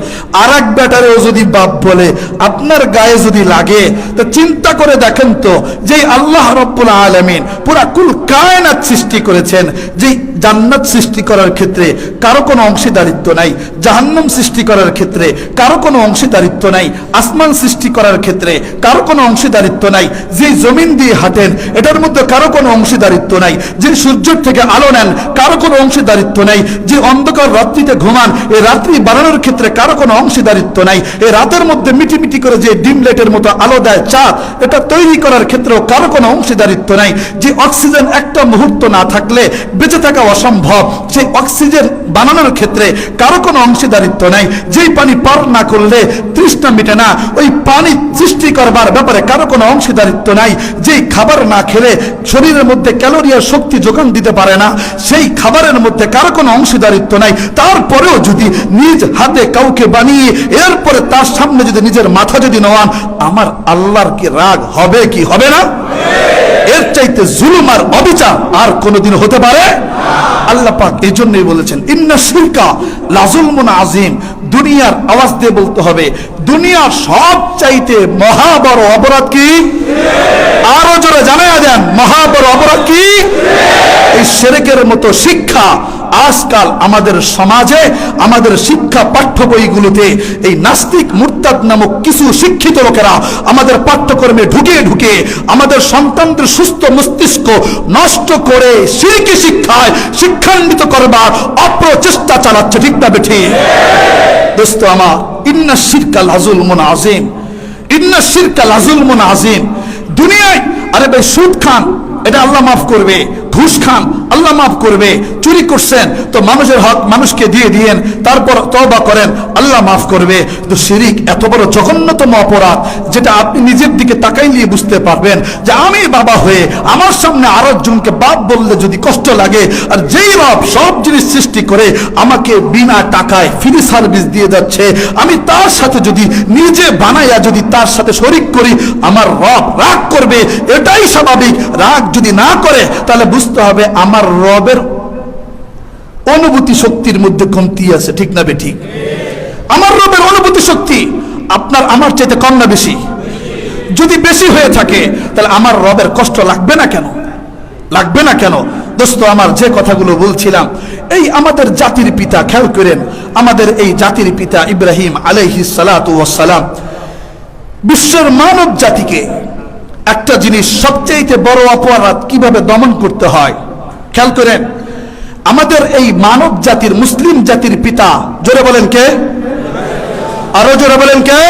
আর এক বেটারেও যদি বাপ বলে, আপনার গায়ে যদি লাগে, তো চিন্তা করে দেখেন তো, যে আল্লাহ রাব্বুল আলামিন পুরা কুল কায়নাত সৃষ্টি করেছেন, যে জান্নাত সৃষ্টি করার ক্ষেত্রে কারো কোনো অংশীদারিত্ব নাই, জাহান্নাম সৃষ্টি করার ক্ষেত্রে কারো কোনো অংশীদারিত্ব নাই, আসমান সৃষ্টি করার ক্ষেত্রে কারো কোনো অংশীদারিত্ব নাই, যে জমিন দিয়ে হাঁটেন এটার মধ্যে কারো কোনো অংশীদারিত্ব নাই, যে সূর্যের থেকে আলো নেন কারো কোনো অংশীদারিত্ব নাই, যে অন্ধকার রাত্রিতে ঘুমান এই রাত্রি বানানোর ক্ষেত্রে কারো কোনো অংশীদারিত্ব নাই, এই রাতের মধ্যে মিটিমিটি করে যে ডিম লাইটের মতো আলো দেয় চাঁদ, এটা তৈরি করার ক্ষেত্রেও কারো কোনো অংশীদারিত্ব নাই, যে অক্সিজেন একটা মুহূর্ত না থাকলে বেঁচে থাকা অসম্ভব, সেই অক্সিজেন বানানোর ক্ষেত্রে কারো কোনো অংশীদারিত্ব নাই, যেই পানি পার না করলে তৃষ্ণা মিটে না, ওই পানি সৃষ্টি করবার ব্যাপারে কারো কোনো অংশীদারিত্ব নাই, যেই খাবার না খেলে শরীরের মধ্যে ক্যালোরি আর শক্তি যোগান দিতে পারে না, সেই খাবারের মধ্যে কারো কোনো অংশীদারিত্ব নাই। তারপরেও যদি নিজ হাতে কাউকে বানিয়ে এরপরে তার সামনে যদি নিজের মাথা যদি নেওয়ান, আমার আল্লাহর কি রাগ হবে কি হবে না? এর চাইতে জুলুম আর অবিচার আর কোনোদিন হতে পারে? আল্লাহ পাক এই জন্যই বলেছেন, ইন্না শিরকা লাযুলমুন আযীম। দুনিয়ার আওয়াজ দিয়ে বলতে হবে, দুনিয়ার সব চাইতে মহা বড় অপরাধ কি? আরো জোরে জানায়া দেন, মহা বড় অপরাধ কি? এই শিরকের মতো শিক্ষা আজকাল আমাদের সমাজে, আমাদের শিক্ষা পাঠ্য বইগুলোতে এই নাস্তিক মুরতাদ নামক কিছু শিক্ষিত লোকেরা আমাদের পাঠ্যক্রমে ঢুকে ঢুকে আমাদের সন্তানদের সুস্থ মস্তিষ্ক নষ্ট করে শিরকি শিক্ষায় শিক্ষান্বিত করবার অপ্রচেষ্টা চালাচ্ছে। ঠিক না বেঠি? দোস্ত আমার, ইন্না শিরকা লাযুলমুন আযীম, ইন্না শিরকা লাযুলমুন আযীম। দুনিয়ায় আরে ভাই সুদ খান, এটা আল্লাহ মাফ করবে, ঘুষ খান আল্লাহ মাফ করবে, চুরি করছেন তো মানুষের হক মানুষকে দিয়ে দিয়েন, তারপর তওবা করেন আল্লাহ মাফ করবে। কিন্তু শিরক এত বড় জঘন্যতম অপরাধ, যেটা আপনি নিজের দিকে তাকাইলে বুঝতে পারবেন যে আমি বাবা হয়ে আমার সামনে আরো একজনকে বাপ বললে যদি কষ্ট লাগে, আর যেই রব সব জিনিস সৃষ্টি করে আমাকে বিনা টাকায় ফ্রি সার্ভিস দিয়ে যাচ্ছে, আমি তার সাথে যদি নিজে বানাইয়া যদি তার সাথে শরিক করি, আমার রব রাগ করবে, এটাই স্বাভাবিক। রাগ যদি না করে তাহলে বুঝতে হবে আমার রবের অনুভূতি শক্তির মধ্যে কমতি আছে। ঠিক না বেঠিক? আমার রবের অনুভূতি শক্তি আপনার আমার চাইতে কম না বেশি? যদি বেশি হয়ে থাকে তাহলে আমার রবের কষ্ট লাগবে না কেন? লাগবে না কেন? দোস্ত আমার, যে কথাগুলো বলছিলাম, এই আমাদের জাতির পিতা, খেয়াল করেন, আমাদের এই জাতির পিতা ইব্রাহিম আলাইহিস সালাতু ওয়াস সালাম বিশ্বের মানব জাতিকে একটা জিনিস, সবচেয়ে বড় অপরাধ কিভাবে দমন করতে হয় খেয়াল করেন। আমাদের এই মানব জাতির, মুসলিম জাতির পিতা, জোরে বলেন কে? আরো জোরে বলেন কে?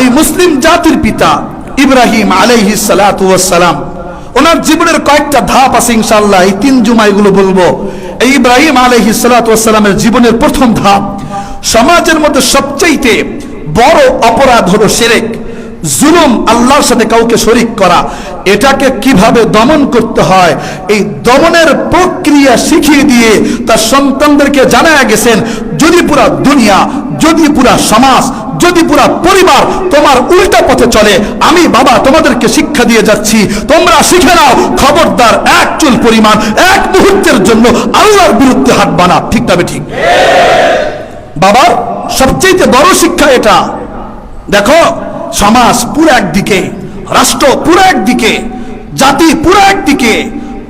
এই মুসলিম জাতির পিতা ইব্রাহিম আলাইহিস সালাতু ওয়াস সালাম, ওনার জীবনের কয়েকটা ধাপ আছে, ইনশাআল্লাহ এই 3 জুমায় এগুলো বলবো। এই ইব্রাহিম আলাইহিস সালাতু ওয়াস সালামের জীবনের প্রথম ধাপ, সমাজের মধ্যে সবচেয়ে বড় অপরাধ হলো শিরক, জুলুম, আল্লাহর সাথে কাউকে শরীক করা। এটাকে কিভাবে দমন করতে হয়, এই দমনের প্রক্রিয়া শিখিয়ে দিয়ে তার সন্তানদেরকে জানায়া গেছেন, যদি পুরা দুনিয়া, যদি পুরা সমাজ, যদি পুরা পরিবার তোমার উল্টা পথে চলে, আমি বাবা তোমাদেরকে শিক্ষা দিয়ে যাচ্ছি, তোমরা শিখে নাও, খবরদার এক চুল পরিমাণ এক মুহূর্তের জন্য আল্লাহর বিরুদ্ধে হাঁটবা না। ঠিক না ঠিক? বাবার সবচেয়ে বড় শিক্ষা এটা। দেখো, সমাজ পুরো একদিকে, রাষ্ট্র পুরো একদিকে, জাতি পুরো একদিকে,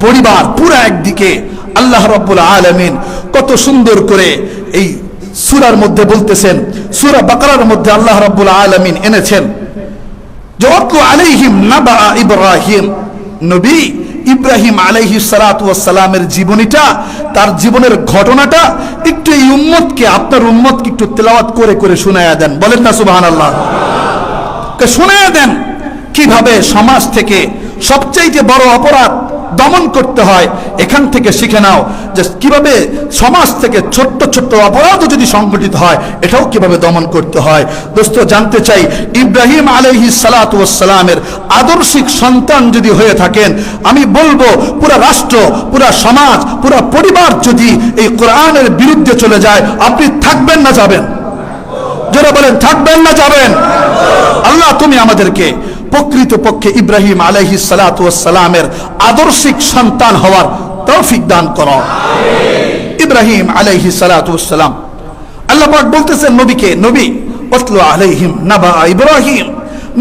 পরিবার পুরো একদিকে। আল্লাহ রাব্বুল আলামিন কত সুন্দর করে এই সূরার মধ্যে বলতেছেন, সূরা বাকারার মধ্যে আল্লাহ রাব্বুল আলামিন এনেছেন যে ওয়াতলু আলাইহিম নাবা ইব্রাহিম, নবী ইব্রাহিম আলাইহিস সালাতু ওয়াস সালামের জীবনীটা, তার জীবনের ঘটনাটা একটু এই উম্মতকে, আপনার উম্মতকে একটু তেলাওয়াত করে করে শোনায়া দেন। বলেন না সুবহানাল্লাহ। শোনায়া দেন কিভাবে সমাজ থেকে সবচেয়ে বড় অপরাধ দমন করতে হয়। এখান থেকে শিখে নাও যে কিভাবে সমাজ থেকে ছোট্ট ছোট্ট অপরাধও যদি সংগঠিত হয় এটাও কিভাবে দমন করতে হয়। দোস্ত, জানতে চাই, ইব্রাহিম আলাইহিস সালাতু ওয়াস সালামের আদর্শিক সন্তান যদি হয়ে থাকেন, আমি বলবো পুরা রাষ্ট্র, পুরা সমাজ, পুরা পরিবার যদি এই কোরআনের বিরুদ্ধে চলে যায়, আপনি থাকবেন না যাবেন? যারা বলেন থাকবেন না যাবেন? আল্লাহ তুমি আমাদেরকে প্রকৃতপক্ষে ইব্রাহিম আলাইহিস সালাতু ওয়াস সালামের আদর্শিক সন্তান হওয়ার তৌফিক দান করো। ইব্রাহিম আলাইহিস সালাতু ওয়াস সালাম, আল্লাহ পাক বলতেছেন নবীকে, নবী ওয়াতলু আলাইহিম নাবা ইব্রাহিম,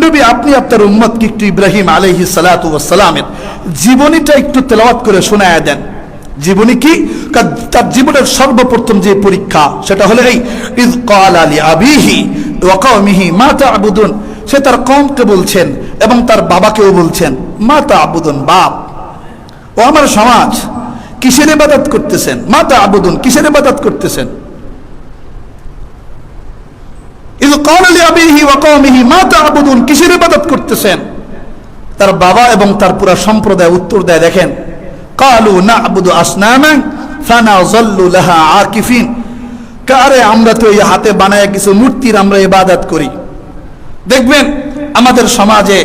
নবী আপনি আপনার উম্মতকে একটু ইব্রাহিম আলাইহিস সালাতু ওয়াস সালামের জীবনীটা একটু তেলাওয়াত করে শোনায়া দেন। জীবনী কি? তার জীবনের সর্বপ্রথম যে পরীক্ষা সেটা হলো এই ইয ক্বালা লি আবিহি ওয়া কওমিহি মা তা'বুদুন, সে তার কওমকে বলছেন এবং তার বাবাকেও বলছেন মা তা'বুদুন, বাপ ও আমার সমাজ কিসের ইবাদত করতেছেন? মা তা'বুদুন, কিসের ইবাদত করতেছেন? ইয ক্বালা লি আবিহি ওয়া কওমিহি মা তা'বুদুন, কিসের ইবাদত করতেছেন? তার বাবা এবং তার পুরো সম্প্রদায় উত্তর দেয়, দেখেন, কালু না'বুদু আসনামান ফানাযাল্লু লাহা আকিফিন, কারে আমরা তো এই হাতে বানায় কিছু মূর্তির আমরা ইবাদত করি। দেখবেন আমাদের সমাজে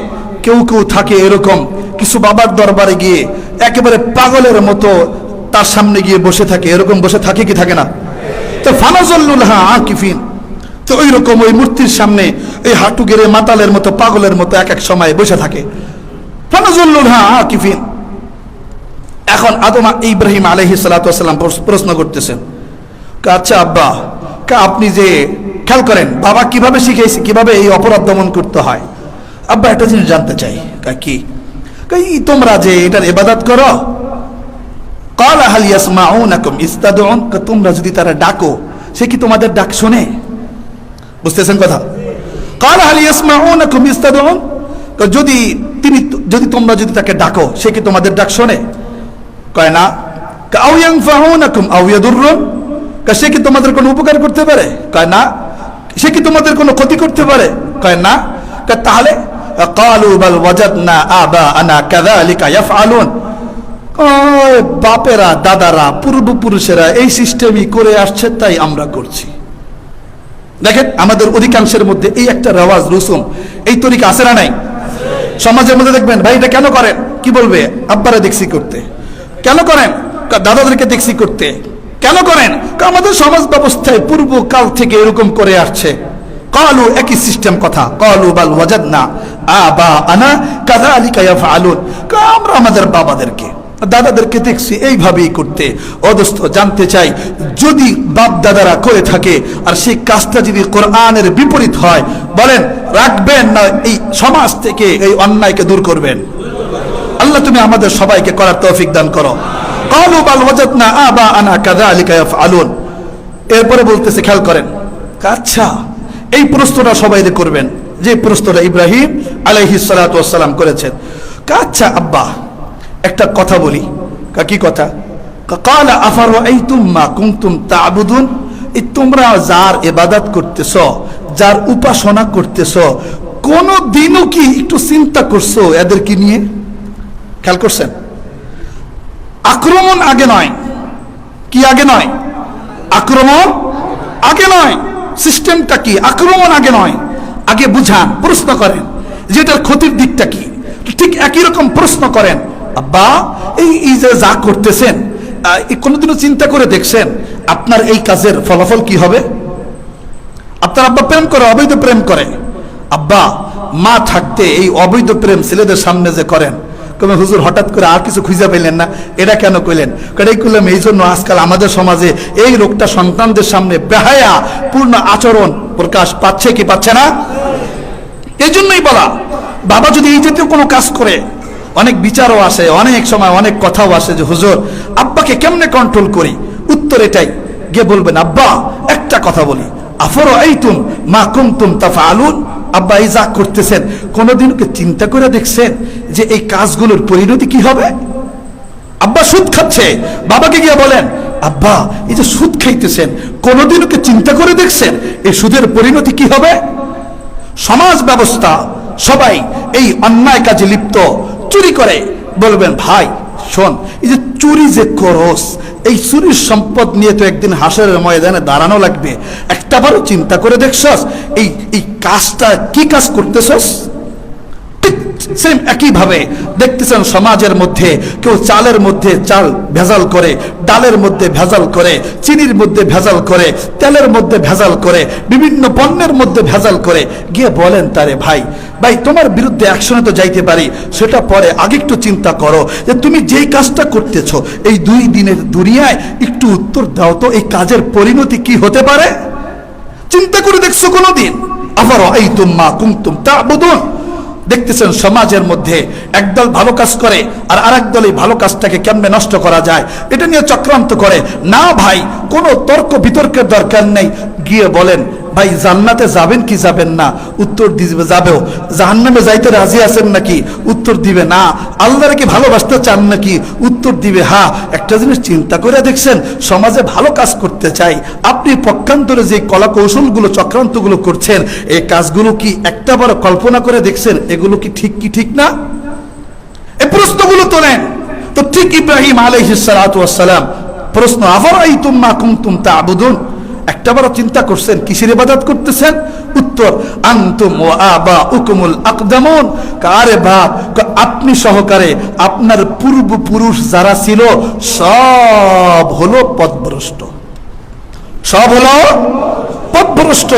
কেউ কেউ থাকে এরকম, কিছু বাবার দরবারে গিয়ে একেবারে পাগলের মতো তার সামনে গিয়ে বসে থাকে, এরকম বসে থাকে কি থাকে না? তো ফানাযাল্লু লাহা আকিফিন, তো ওই রকম ওই মূর্তির সামনে এই হাঁটু গেড়ে মাতালের মতো পাগলের মতো এক এক সময় বসে থাকে। ফানাযাল্লু লাহা আকিফিন। এখন আদম ইব্রাহিম আলাইহিস সালাতু ওয়াস সালাম প্রশ্ন করতেছেন, আচ্ছা আব্বা, আপনি যে খেয়াল করেন বাবা কিভাবে শিখাইছে, কিভাবে এই অপরাধ দমন করতে হয়, আব্বা একটা জিনিস জানতে চাই। কি? তোমরা যে এটার ইবাদত করো, ক্বালা হাল ইয়াসমাউনাকুম ইস্তাদউন, তোমরা যদি তারা ডাকো সে কি তোমাদের ডাক শুনে? বুঝতেছেন কথা? ক্বালা হাল ইয়াসমাউনাকুম ইস্তাদউন, যদি তোমরা যদি তাকে ডাকো সে কি তোমাদের ডাক শোনে? কয় না। আও ইয়ানফাউনাকুম আও ইয়াদুররুন, সে কি তোমাদের কোনো উপকার করতে পারে? কয় না। সে কি তোমাদের কোনো ক্ষতি করতে পারে? কয় না। তাহলে ক্বালু বাল ওয়াজাদনা আবাআনা কাযালিকা ইয়াফআলুন, বাপেরা দাদারা পূর্বপুরুষেরা এই সিস্টেমই করে আসছে তাই আমরা করছি। দেখেন আমাদের অধিকাংশের মধ্যে এই একটা রেওয়াজ রসুম, এই তরিকা আছে না নাই? সমাজের মধ্যে দেখবেন, ভাই এটা কেন করেন? কি বলবে? আব্বারা দেখছি করতে। কেন করেন? দাদাদেরকে দেখছি করতে। কেন করেন? আমাদের সমাজ ব্যবস্থায় পূর্বকাল থেকে এরকম করে আসছে। ক্বালু, একই সিস্টেম কথা, ক্বালু বাল ওয়াজাদনা আবাআনা কাযালিকা ইয়াফআলুন, আমরা আমাদের বাবাদেরকে দাদাদেরকে দেখছি এইভাবেই করতে। অদস্ত, জানতে চাই, যদি বাপ দাদারা করে থাকে আর সেই কাজটা যদি কোরআনের বিপরীত হয়, বলেন রাখবেন না এই সমাজ থেকে এই অন্যায়কে দূর করবেন? আল্লাহ তুমি আমাদের সবাইকে করার তৌফিক দান করো। ক্বালু বাল ওয়াজাদনা আবাআনা কাযালিকা ইয়াফআলুন। এরপরে বলতেছে, খেয়াল করেন, আচ্ছা এই প্রশ্নটা সবাই করবেন যে প্রশ্নটা ইব্রাহিম আলাইহিস সালাতু ওয়াস সালাম করেছেন। আচ্ছা আব্বা একটা কথা বলি। কি কথা? ক্বালা আফারাআইতুম মা কুনতুম তা'বুদুন, এই তোমরা যার ইবাদত করতেছ, যার উপাসনা করতেছ, কোন দিনও কি একটু চিন্তা করছো এদেরকে নিয়ে? খেয়াল করছেন? আক্রমণ আগে নয়। কি আগে নয়? আক্রমণ আগে নয়। সিস্টেমটা কি? আক্রমণ আগে নয়, আগে বুঝান, প্রশ্ন করেন যে এটার ক্ষতির দিকটা কি। ঠিক একই রকম প্রশ্ন করেন, আব্বা এই যে যা করতেছেন কোনোদিনও চিন্তা করে দেখছেন আপনার এই কাজের ফলাফল কি হবে? আপনার আব্বা প্রেম করে, অবৈধ প্রেম করে, আব্বা মা থাকতে এই অবৈধ প্রেম ছেলেদের সামনে যে করেন, কবে হুজুর হঠাৎ করে আর কিছু খুঁজে পেলেন না, এটা কেন কইলেন? এটাই করলাম এই জন্য আজকাল আমাদের সমাজে এই রোগটা সন্তানদের সামনে বেহায়া পূর্ণ আচরণ প্রকাশ পাচ্ছে কি পাচ্ছে না? এই জন্যই বলা, বাবা যদি এই জাতীয় কোনো কাজ করে, অনেক বিচারও আসে, অনেক সময় অনেক কথাও আসে যে হুজুর আব্বাকে কেমনে কন্ট্রোল করি? উত্তর এটাই, গিয়ে বলবেন আব্বা একটা কথা বলি, আফরাআইতুম মা কুনতুম তাফআলুন, আব্বা এই যা করতেছেন কোনোদিন কি চিন্তা করে দেখছেন যে এই কাজগুলোর পরিণতি কি হবে? আব্বা সুদ খাচ্ছে, বাবাকে গিয়ে বলেন আব্বা এই যে সুদ খাইতেছেন কোনোদিন কি চিন্তা করে দেখছেন এই সুদের পরিণতি কি হবে? সমাজ ব্যবস্থা সবাই এই অন্যায় কাজে লিপ্ত, চুরি করে। বলবেন ভাই শোন, এই যে চুরি যে করস, এই চুরির সম্পদ নিয়ে তো একদিন হাসরের ময়দানে দাঁড়ানো লাগবে। একটাবারও চিন্তা করে দেখছস এই এই কাজটা কি কাজ করতেছস? সেম একইভাবে দেখতেছেন সমাজের মধ্যে কেউ চালের মধ্যে চাল ভেজাল করে, ডালের মধ্যে ভেজাল করে, চিনির মধ্যে ভেজাল করে, তেলের মধ্যে ভেজাল করে, বিভিন্ন পণ্যের মধ্যে ভেজাল করে। গিয়ে বলেন তারে ভাই ভাই তোমার বিরুদ্ধে অ্যাকশনে তো যাইতে পারি, সেটা পরে, আগে একটু চিন্তা করো যে তুমি যেই কাজটা করতেছো এই 2 দিনের দুনিয়ায় একটু উত্তর দাও তো এই কাজের পরিণতি কি হতে পারে? চিন্তা করে দেখছো কোনোদিন? আফরাআইতুম মা কুনতুম তা'বুদুন। দেখতেছেন সমাজের মধ্যে একদল ভালো কাজ করে আর আরেক দল এই ভালো কাজটাকে কেমনে নষ্ট করা যায় এটা নিয়ে চক্রান্ত করে। না ভাই, কোনো তর্ক বিতর্কের দরকার নেই। গিয়ে বলেন ভাই জান্নাতে যাবেন কি যাবেন না? উত্তর দিবে যাবেও। জাহান্নামে যাইতে রাজি আছেন নাকি? উত্তর দিবে না। আল্লাহরে কি ভালোবাসতে চান নাকি? উত্তর দিবে হ্যাঁ। একটা জিনিস চিন্তা করে দেখছেন, সমাজে ভালো কাজ করতে চাই, আপনি পক্ষান্তরে যে কলা কৌশলগুলো চক্রান্তগুলো করছেন এই কাজগুলো কি একটাবার কল্পনা করে দেখছেন এগুলো কি ঠিক কি ঠিক না? এই প্রশ্নগুলো তোলেন। তো ঠিক ইব্রাহিম আলাইহিস সালাতু ওয়াস সালাম প্রশ্ন, আফরাআইতুম মা কুনতুম তা'বুদুন, একটাবারও চিন্তা করছেন কিসের ইবাদত করতেছেন? উত্তর, আনতুম ওয়া আবাউকুমুল আকদামুন। আরে বাপ, আপনি সহকারে আপনার পূর্বপুরুষ যারা ছিল সব হলো পথভ্রষ্ট, সব হলো পথভ্রষ্ট।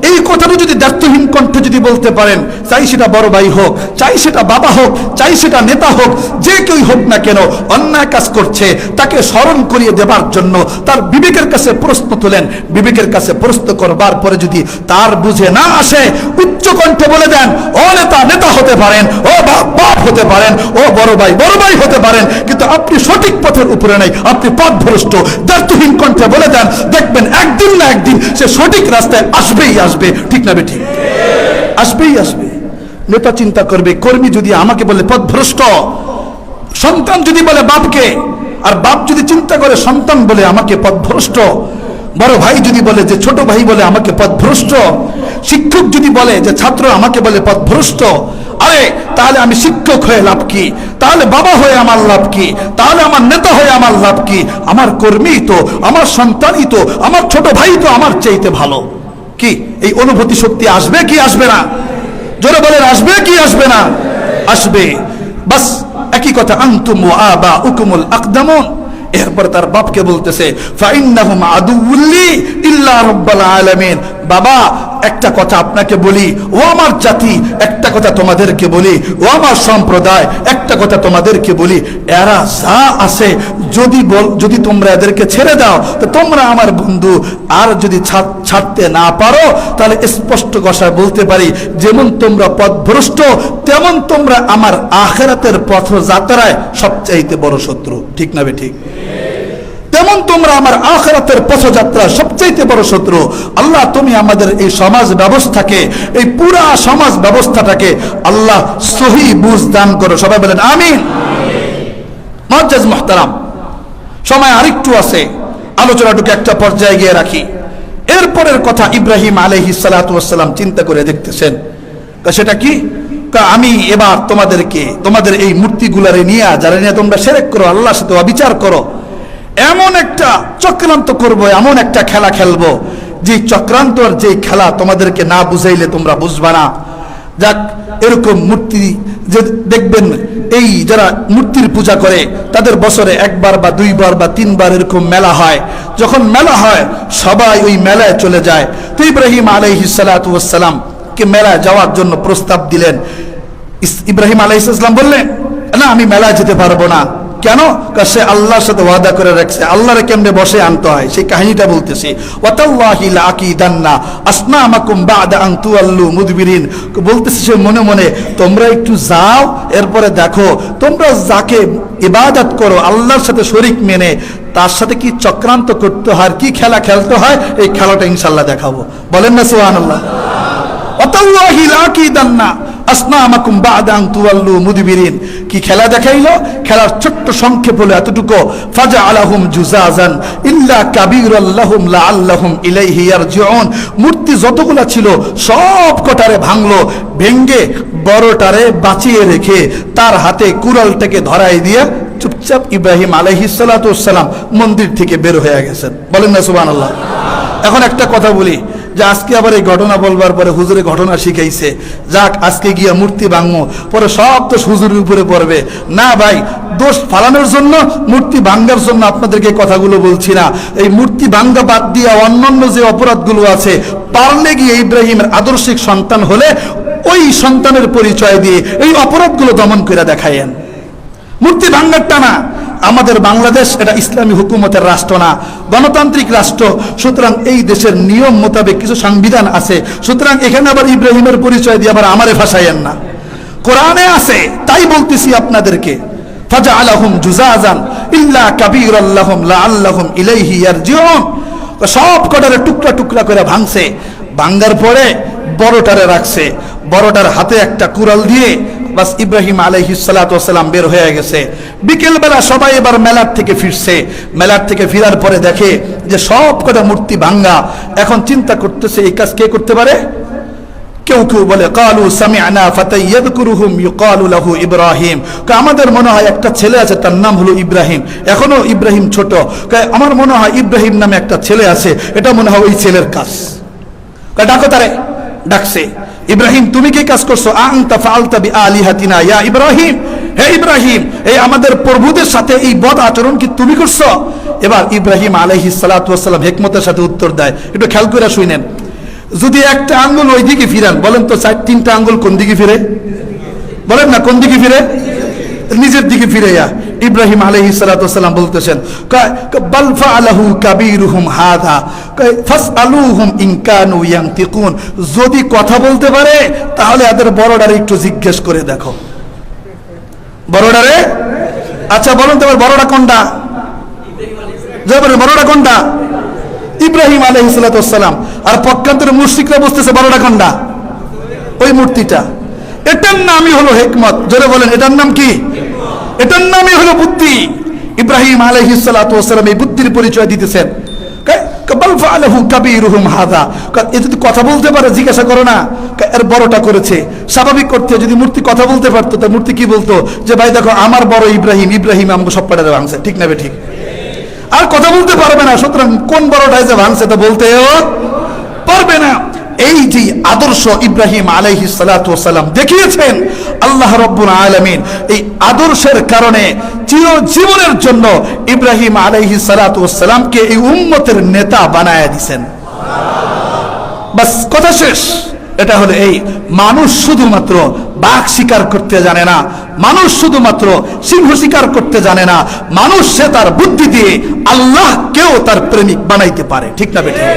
এই কথাটা যদি দায়িত্বহীন কণ্ঠে যদি বলতে পারেন, চাই সেটা বড় ভাই হোক, চাই সেটা বাবা হোক, চাই সেটা নেতা হোক, যে কেউ হোক না কেন অন্যায় কাজ করছে তাকে স্মরণ করিয়ে দেবার জন্য তার বিবেকের কাছে প্রশ্ন তোলেন। বিবেকের কাছে প্রশ্ন করবার পরে যদি তার বুঝে না আসে উচ্চ কণ্ঠে বলে দেন, ও নেতা নেতা হতে পারেন, ও বাপ বাপ হতে পারেন, ও বড় ভাই হতে পারেন, কিন্তু আপনি সঠিক পথের উপরে নাই, আপনি পথভ্রষ্ট। দায়িত্বহীন কণ্ঠে বলে দেন, দেখবেন একদিন না একদিন সে সঠিক রাস্তায় আসবেই আসবে। ঠিক না বেঠিক? আসবেই আসবে। নেতা চিন্তা করবে, কর্মী যদি আমাকে বলে পথভ্রষ্ট, সন্তান যদি বলে বাপকে, আর বাপ যদি চিন্তা করে সন্তান বলে আমাকে পথভ্রষ্ট, বড় ভাই যদি বলে যে ছোট ভাই বলে আমাকে পথভ্রষ্ট, শিক্ষক যদি বলে যে ছাত্র আমাকে বলে পথভ্রষ্ট, আরে তাহলে আমি শিক্ষক হয়ে লাভ কি? তাহলে বাবা হয়ে আমার লাভ কি? তাহলে আমার নেতা হয়ে আমার লাভ কি? আমার কর্মী তো, আমার সন্তানই তো, আমার ছোট ভাই তো আমার চাইতে ভালো। কি এই অনুভূতি শক্তি আসবে কি আসবে না? জোরে বলেন, আসবে কি আসবে না? আসবে। বাস একই কথা, আনতুম ওয়া আবাউকুমুল আকদামুন। এরপর তার বাপকে বলতেছে, ফাইন্নাহুম আদুউল্লি ইল্লা রাব্বাল আলামিন। বাবা একটা কথা আপনাকে বলি, ও আমার জাতি, একটা কথা তোমাদেরকে বলি, ও আমার সম্প্রদায়, একটা কথা তোমাদেরকে বলি, এরা যা আছে যদি তোমরা এদেরকে ছেড়ে দাও তো তোমরা আমার বন্ধু। আর যদি ছাড়তে না পারো তাহলে স্পষ্ট ভাষায় বলতে পারি, যেমন তোমরা পথভ্রষ্ট তেমন তোমরা আমার আখিরাতের পথযাত্রায় সবচাইতে বড় শত্রু। ঠিক না বেঠিক? তেমন তোমরা আমার আখিরাতের পথযাত্রা সবচাইতে বড় শত্রু। আল্লাহ তুমি আমাদের এই সমাজ ব্যবস্থাকে, এই পুরা সমাজ ব্যবস্থাটাকে আল্লাহ সহি বুঝ দান করো। সবাই বলেন আমিন। মুআজ্জাজ মুহতারাম, সময় আরেকটু আছে, আলোচনাটুকু একটা পর্যায়ে গিয়ে রাখি। এরপরের কথা ইব্রাহিম আলাইহিস সালাতু ওয়াস সালাম চিন্তা করে দেখতেছেন, সেটা কি? আমি এবার তোমাদের এই মূর্তিগুলারে নিয়ে, যারা নিয়ে তোমরা শিরক করো, আল্লাহর সাথে অবিচার করো, এমন একটা চক্রান্ত করব, এমন একটা খেলা খেলবো যে চক্রান্ত আর যে খেলা তোমাদেরকে না বুঝাইলে তোমরা বুঝবা না। যাক, এরকম মূর্তি যে দেখবেন, এই যারা মূর্তির পূজা করে তাদের বছরে একবার বা দুইবার বা তিনবার এরকম মেলা হয়। যখন মেলা হয় সবাই ওই মেলায় চলে যায়। তো ইব্রাহিম আলাইহিস সালাতু ওয়াস সালাম কে মেলায় যাওয়ার জন্য প্রস্তাব দিলেন। ইব্রাহিম আলাইহিস সালাম বললেন, না আমি মেলায় যেতে পারবো না। কেন? সে আল্লাহর সাথে ওয়াদা করে রাখছে, আল্লাহরে কেমনে বসে আনতে হয় সেই কাহিনীটা বলতেছি। ওয়াতাল্লাহি লাআকিদান্না আসনামাকুম বা'দা আন তুওয়াল্লু মুদবিরিন। বলতেছে সে মনে মনে, তোমরা একটু যাও, এরপরে দেখো তোমরা যাকে ইবাদত করো আল্লাহর সাথে শরীক মেনে, তার সাথে কি চক্রান্ত করতে হয়, কি খেলা খেলতে হয়, এই খেলাটা ইনশাল্লাহ দেখাবো। বলেন না সুবহানাল্লাহ। ওয়াতাল্লাহি লাকিদান্না আসনামাকুম বা'দা আন তুওয়াল্লু মুদবিরিন। কি খেলা দেখাইলো? খেলার ছোট্ট সংক্ষেপ হলো এতটুকু, ফাজআলাহুম জুজাজান ইল্লা কাবীরাল লাহুম লাআল্লাহুম ইলাইহি ইয়ারজিউন। মূর্তি যতগুলা ছিল সব কটারে ভাঙলো, ভেঙ্গে বড়টারে বাঁচিয়ে রেখে তার হাতে কুড়ালটাকে ধরাই দিয়ে চুপচাপ ইব্রাহিম আলাইহিস সালাতু ওয়াস সালাম মন্দির থেকে বের হয়ে গেছেন। বলেন না সুবহানাল্লাহ। এখন একটা কথা বলি, যে আজকে আবার এই ঘটনা বলবার পরে হুজুরে ঘটনা শিখাইছে, যাক আজকে গিয়া মূর্তি ভাঙবো, পরে সব দোষ হুজুরের উপরে পড়বে। না ভাই, দোষ ফালানোর জন্য, মূর্তি ভাঙ্গার জন্য আপনাদেরকে কথাগুলো বলছি না। এই মূর্তি ভাঙ্গা বাদ দিয়া অন্যান্য যে অপরাধগুলো আছে, পারলে গিয়ে ইব্রাহিমের আদর্শিক সন্তান হলে ওই সন্তানের পরিচয় দিয়ে এই অপরাধগুলো দমন করে দেখায়েন। মূর্তি ভাঙ্গারটা না। আমাদের বাংলাদেশ এটা ইসলামী হুকুমতের রাষ্ট্র না, গণতান্ত্রিক রাষ্ট্র। সুতরাং এই দেশের নিয়ম মোতাবেক কিছু সংবিধান আছে। সুতরাং এখানে আবার ইব্রাহিমের পরিচয় দিয়ে আবার আমারে ফাঁসাইয়েন না। কোরআনে আছে, তাই বলতেছি আপনাদেরকে। ফাজআলাহুম জুজাজান ইল্লা কাবীরাল লাহুম লাআল্লাহুম ইলাইহি ইয়ারজিউন। সব কটারে টুকরা টুকরা করে ভাঙছে, ভাঙ্গার পরে বড়টারে রাখছে, বড়টার হাতে একটা কুড়াল দিয়ে বাস ইব্রাহিম আলাইহিস সালাতু ওয়াস সালাম বের হয়ে গেছে। বিকেলবেলা সবাই এবার মেলার থেকে ফিরছে। মেলার থেকে ফিরার পরে দেখে যে সব কটা মূর্তি ভাঙ্গা। এখন চিন্তা করতেছে এই কাজ কে করতে পারে? কেউ কেউ বলে ক্বালু সামি'না ফাতা ইয়াযকুরুহুম ইউক্বালু লাহু ইব্রাহিম। আমাদের মনে হয় একটা ছেলে আছে, তার নাম হলো ইব্রাহিম, এখনো ইব্রাহিম ছোট। আমার মনে হয় ইব্রাহিম নামে একটা ছেলে আছে, এটা মনে হয় ওই ছেলের কাজ। ডাকো তারে। ডাকছে, ইব্রাহিম তুমি কি কাজ করছো? আনতা ফাআলতা বিআলিহাতিনা ইয়া ইব্রাহিম। হে ইব্রাহিম, এই আমাদের প্রভুদের সাথে এই বদ আচরণ কি তুমি করছো? এবার ইব্রাহিম আলাইহিস সালাতু ওয়াস সালাম হিকমতের সাথে উত্তর দেয়, একটু খেয়াল করে শুনেন। যদি একটা আঙ্গুল ওই দিকে ফিরান, বলেন তো তিনটা আঙ্গুল কোন দিকে ফিরে? বলেন না, কোন দিকে ফিরে? নিজের দিকে ফিরে। ইব্রাহিম আলাইহিস সালাতু ওয়াস সালাম বলতেছেন, বাল ফাআলাহু কাবীরুহুম হাযা ফাসআলুহুম ইন কানু ইয়ানতিকুন। যদি কথা বলতে পারে তাহলে এদের বড়টারে একটু জিজ্ঞেস করে দেখো। বড়টারে? আচ্ছা বলুন তো বড়টা কোনটা? বড়টা কোনটা? ইব্রাহিম আলাইহিস সালাতু ওয়াস সালাম। আর পক্ষান্তরে মুশরিকরা বুঝতেছে বড়টা কোনটা? ওই মূর্তিটা। এটার নামই হলো হিকমত। জোরে বলেন, এটার নাম কি? এটার নামই হলো বুদ্ধি। ইব্রাহিম আলাইহিস সালাতু ওয়াস সালাম এই বুদ্ধির পরিচয় দিতেছেন। বাল ফাআলাহু কাবীরুহুম হাযা। এ যদি কথা বলতে পারে জিজ্ঞাসা করো না, এর বড়টা করেছে। স্বাভাবিক করতে যদি মূর্তি কথা বলতে পারতো, তা মূর্তি কি বলতো? যে ভাই দেখো আমার বড় ইব্রাহিম, ইব্রাহিম আমাকে সব পাড়ারে ভাঙছে। ঠিক না ঠিক? আর কথা বলতে পারবে না, সুতরাং কোন বড়টাই যে ভাঙছে তা বলতেও পারবে না। এই যে আদর্শ ইব্রাহিম আলাইহিস সালাতু ওয়াস সালাম দেখিয়েছেন, আল্লাহ রাব্বুল আলামিন এই আদর্শের কারণে চিরজীবনের জন্য ইব্রাহিম আলাইহিস সালাতু ওয়াস সালামকে এই উম্মতের নেতা বানায়া দিয়েছেন। বাস কথা শেষ। এটা হলো এই, মানুষ শুধুমাত্র বাঘ শিকার করতে জানে না, মানুষ শুধুমাত্র সিংহ শিকার করতে জানে না, মানুষ সে তার বুদ্ধি দিয়ে আল্লাহকেও তার প্রেমিক বানাইতে পারে। ঠিক না বেঠিক?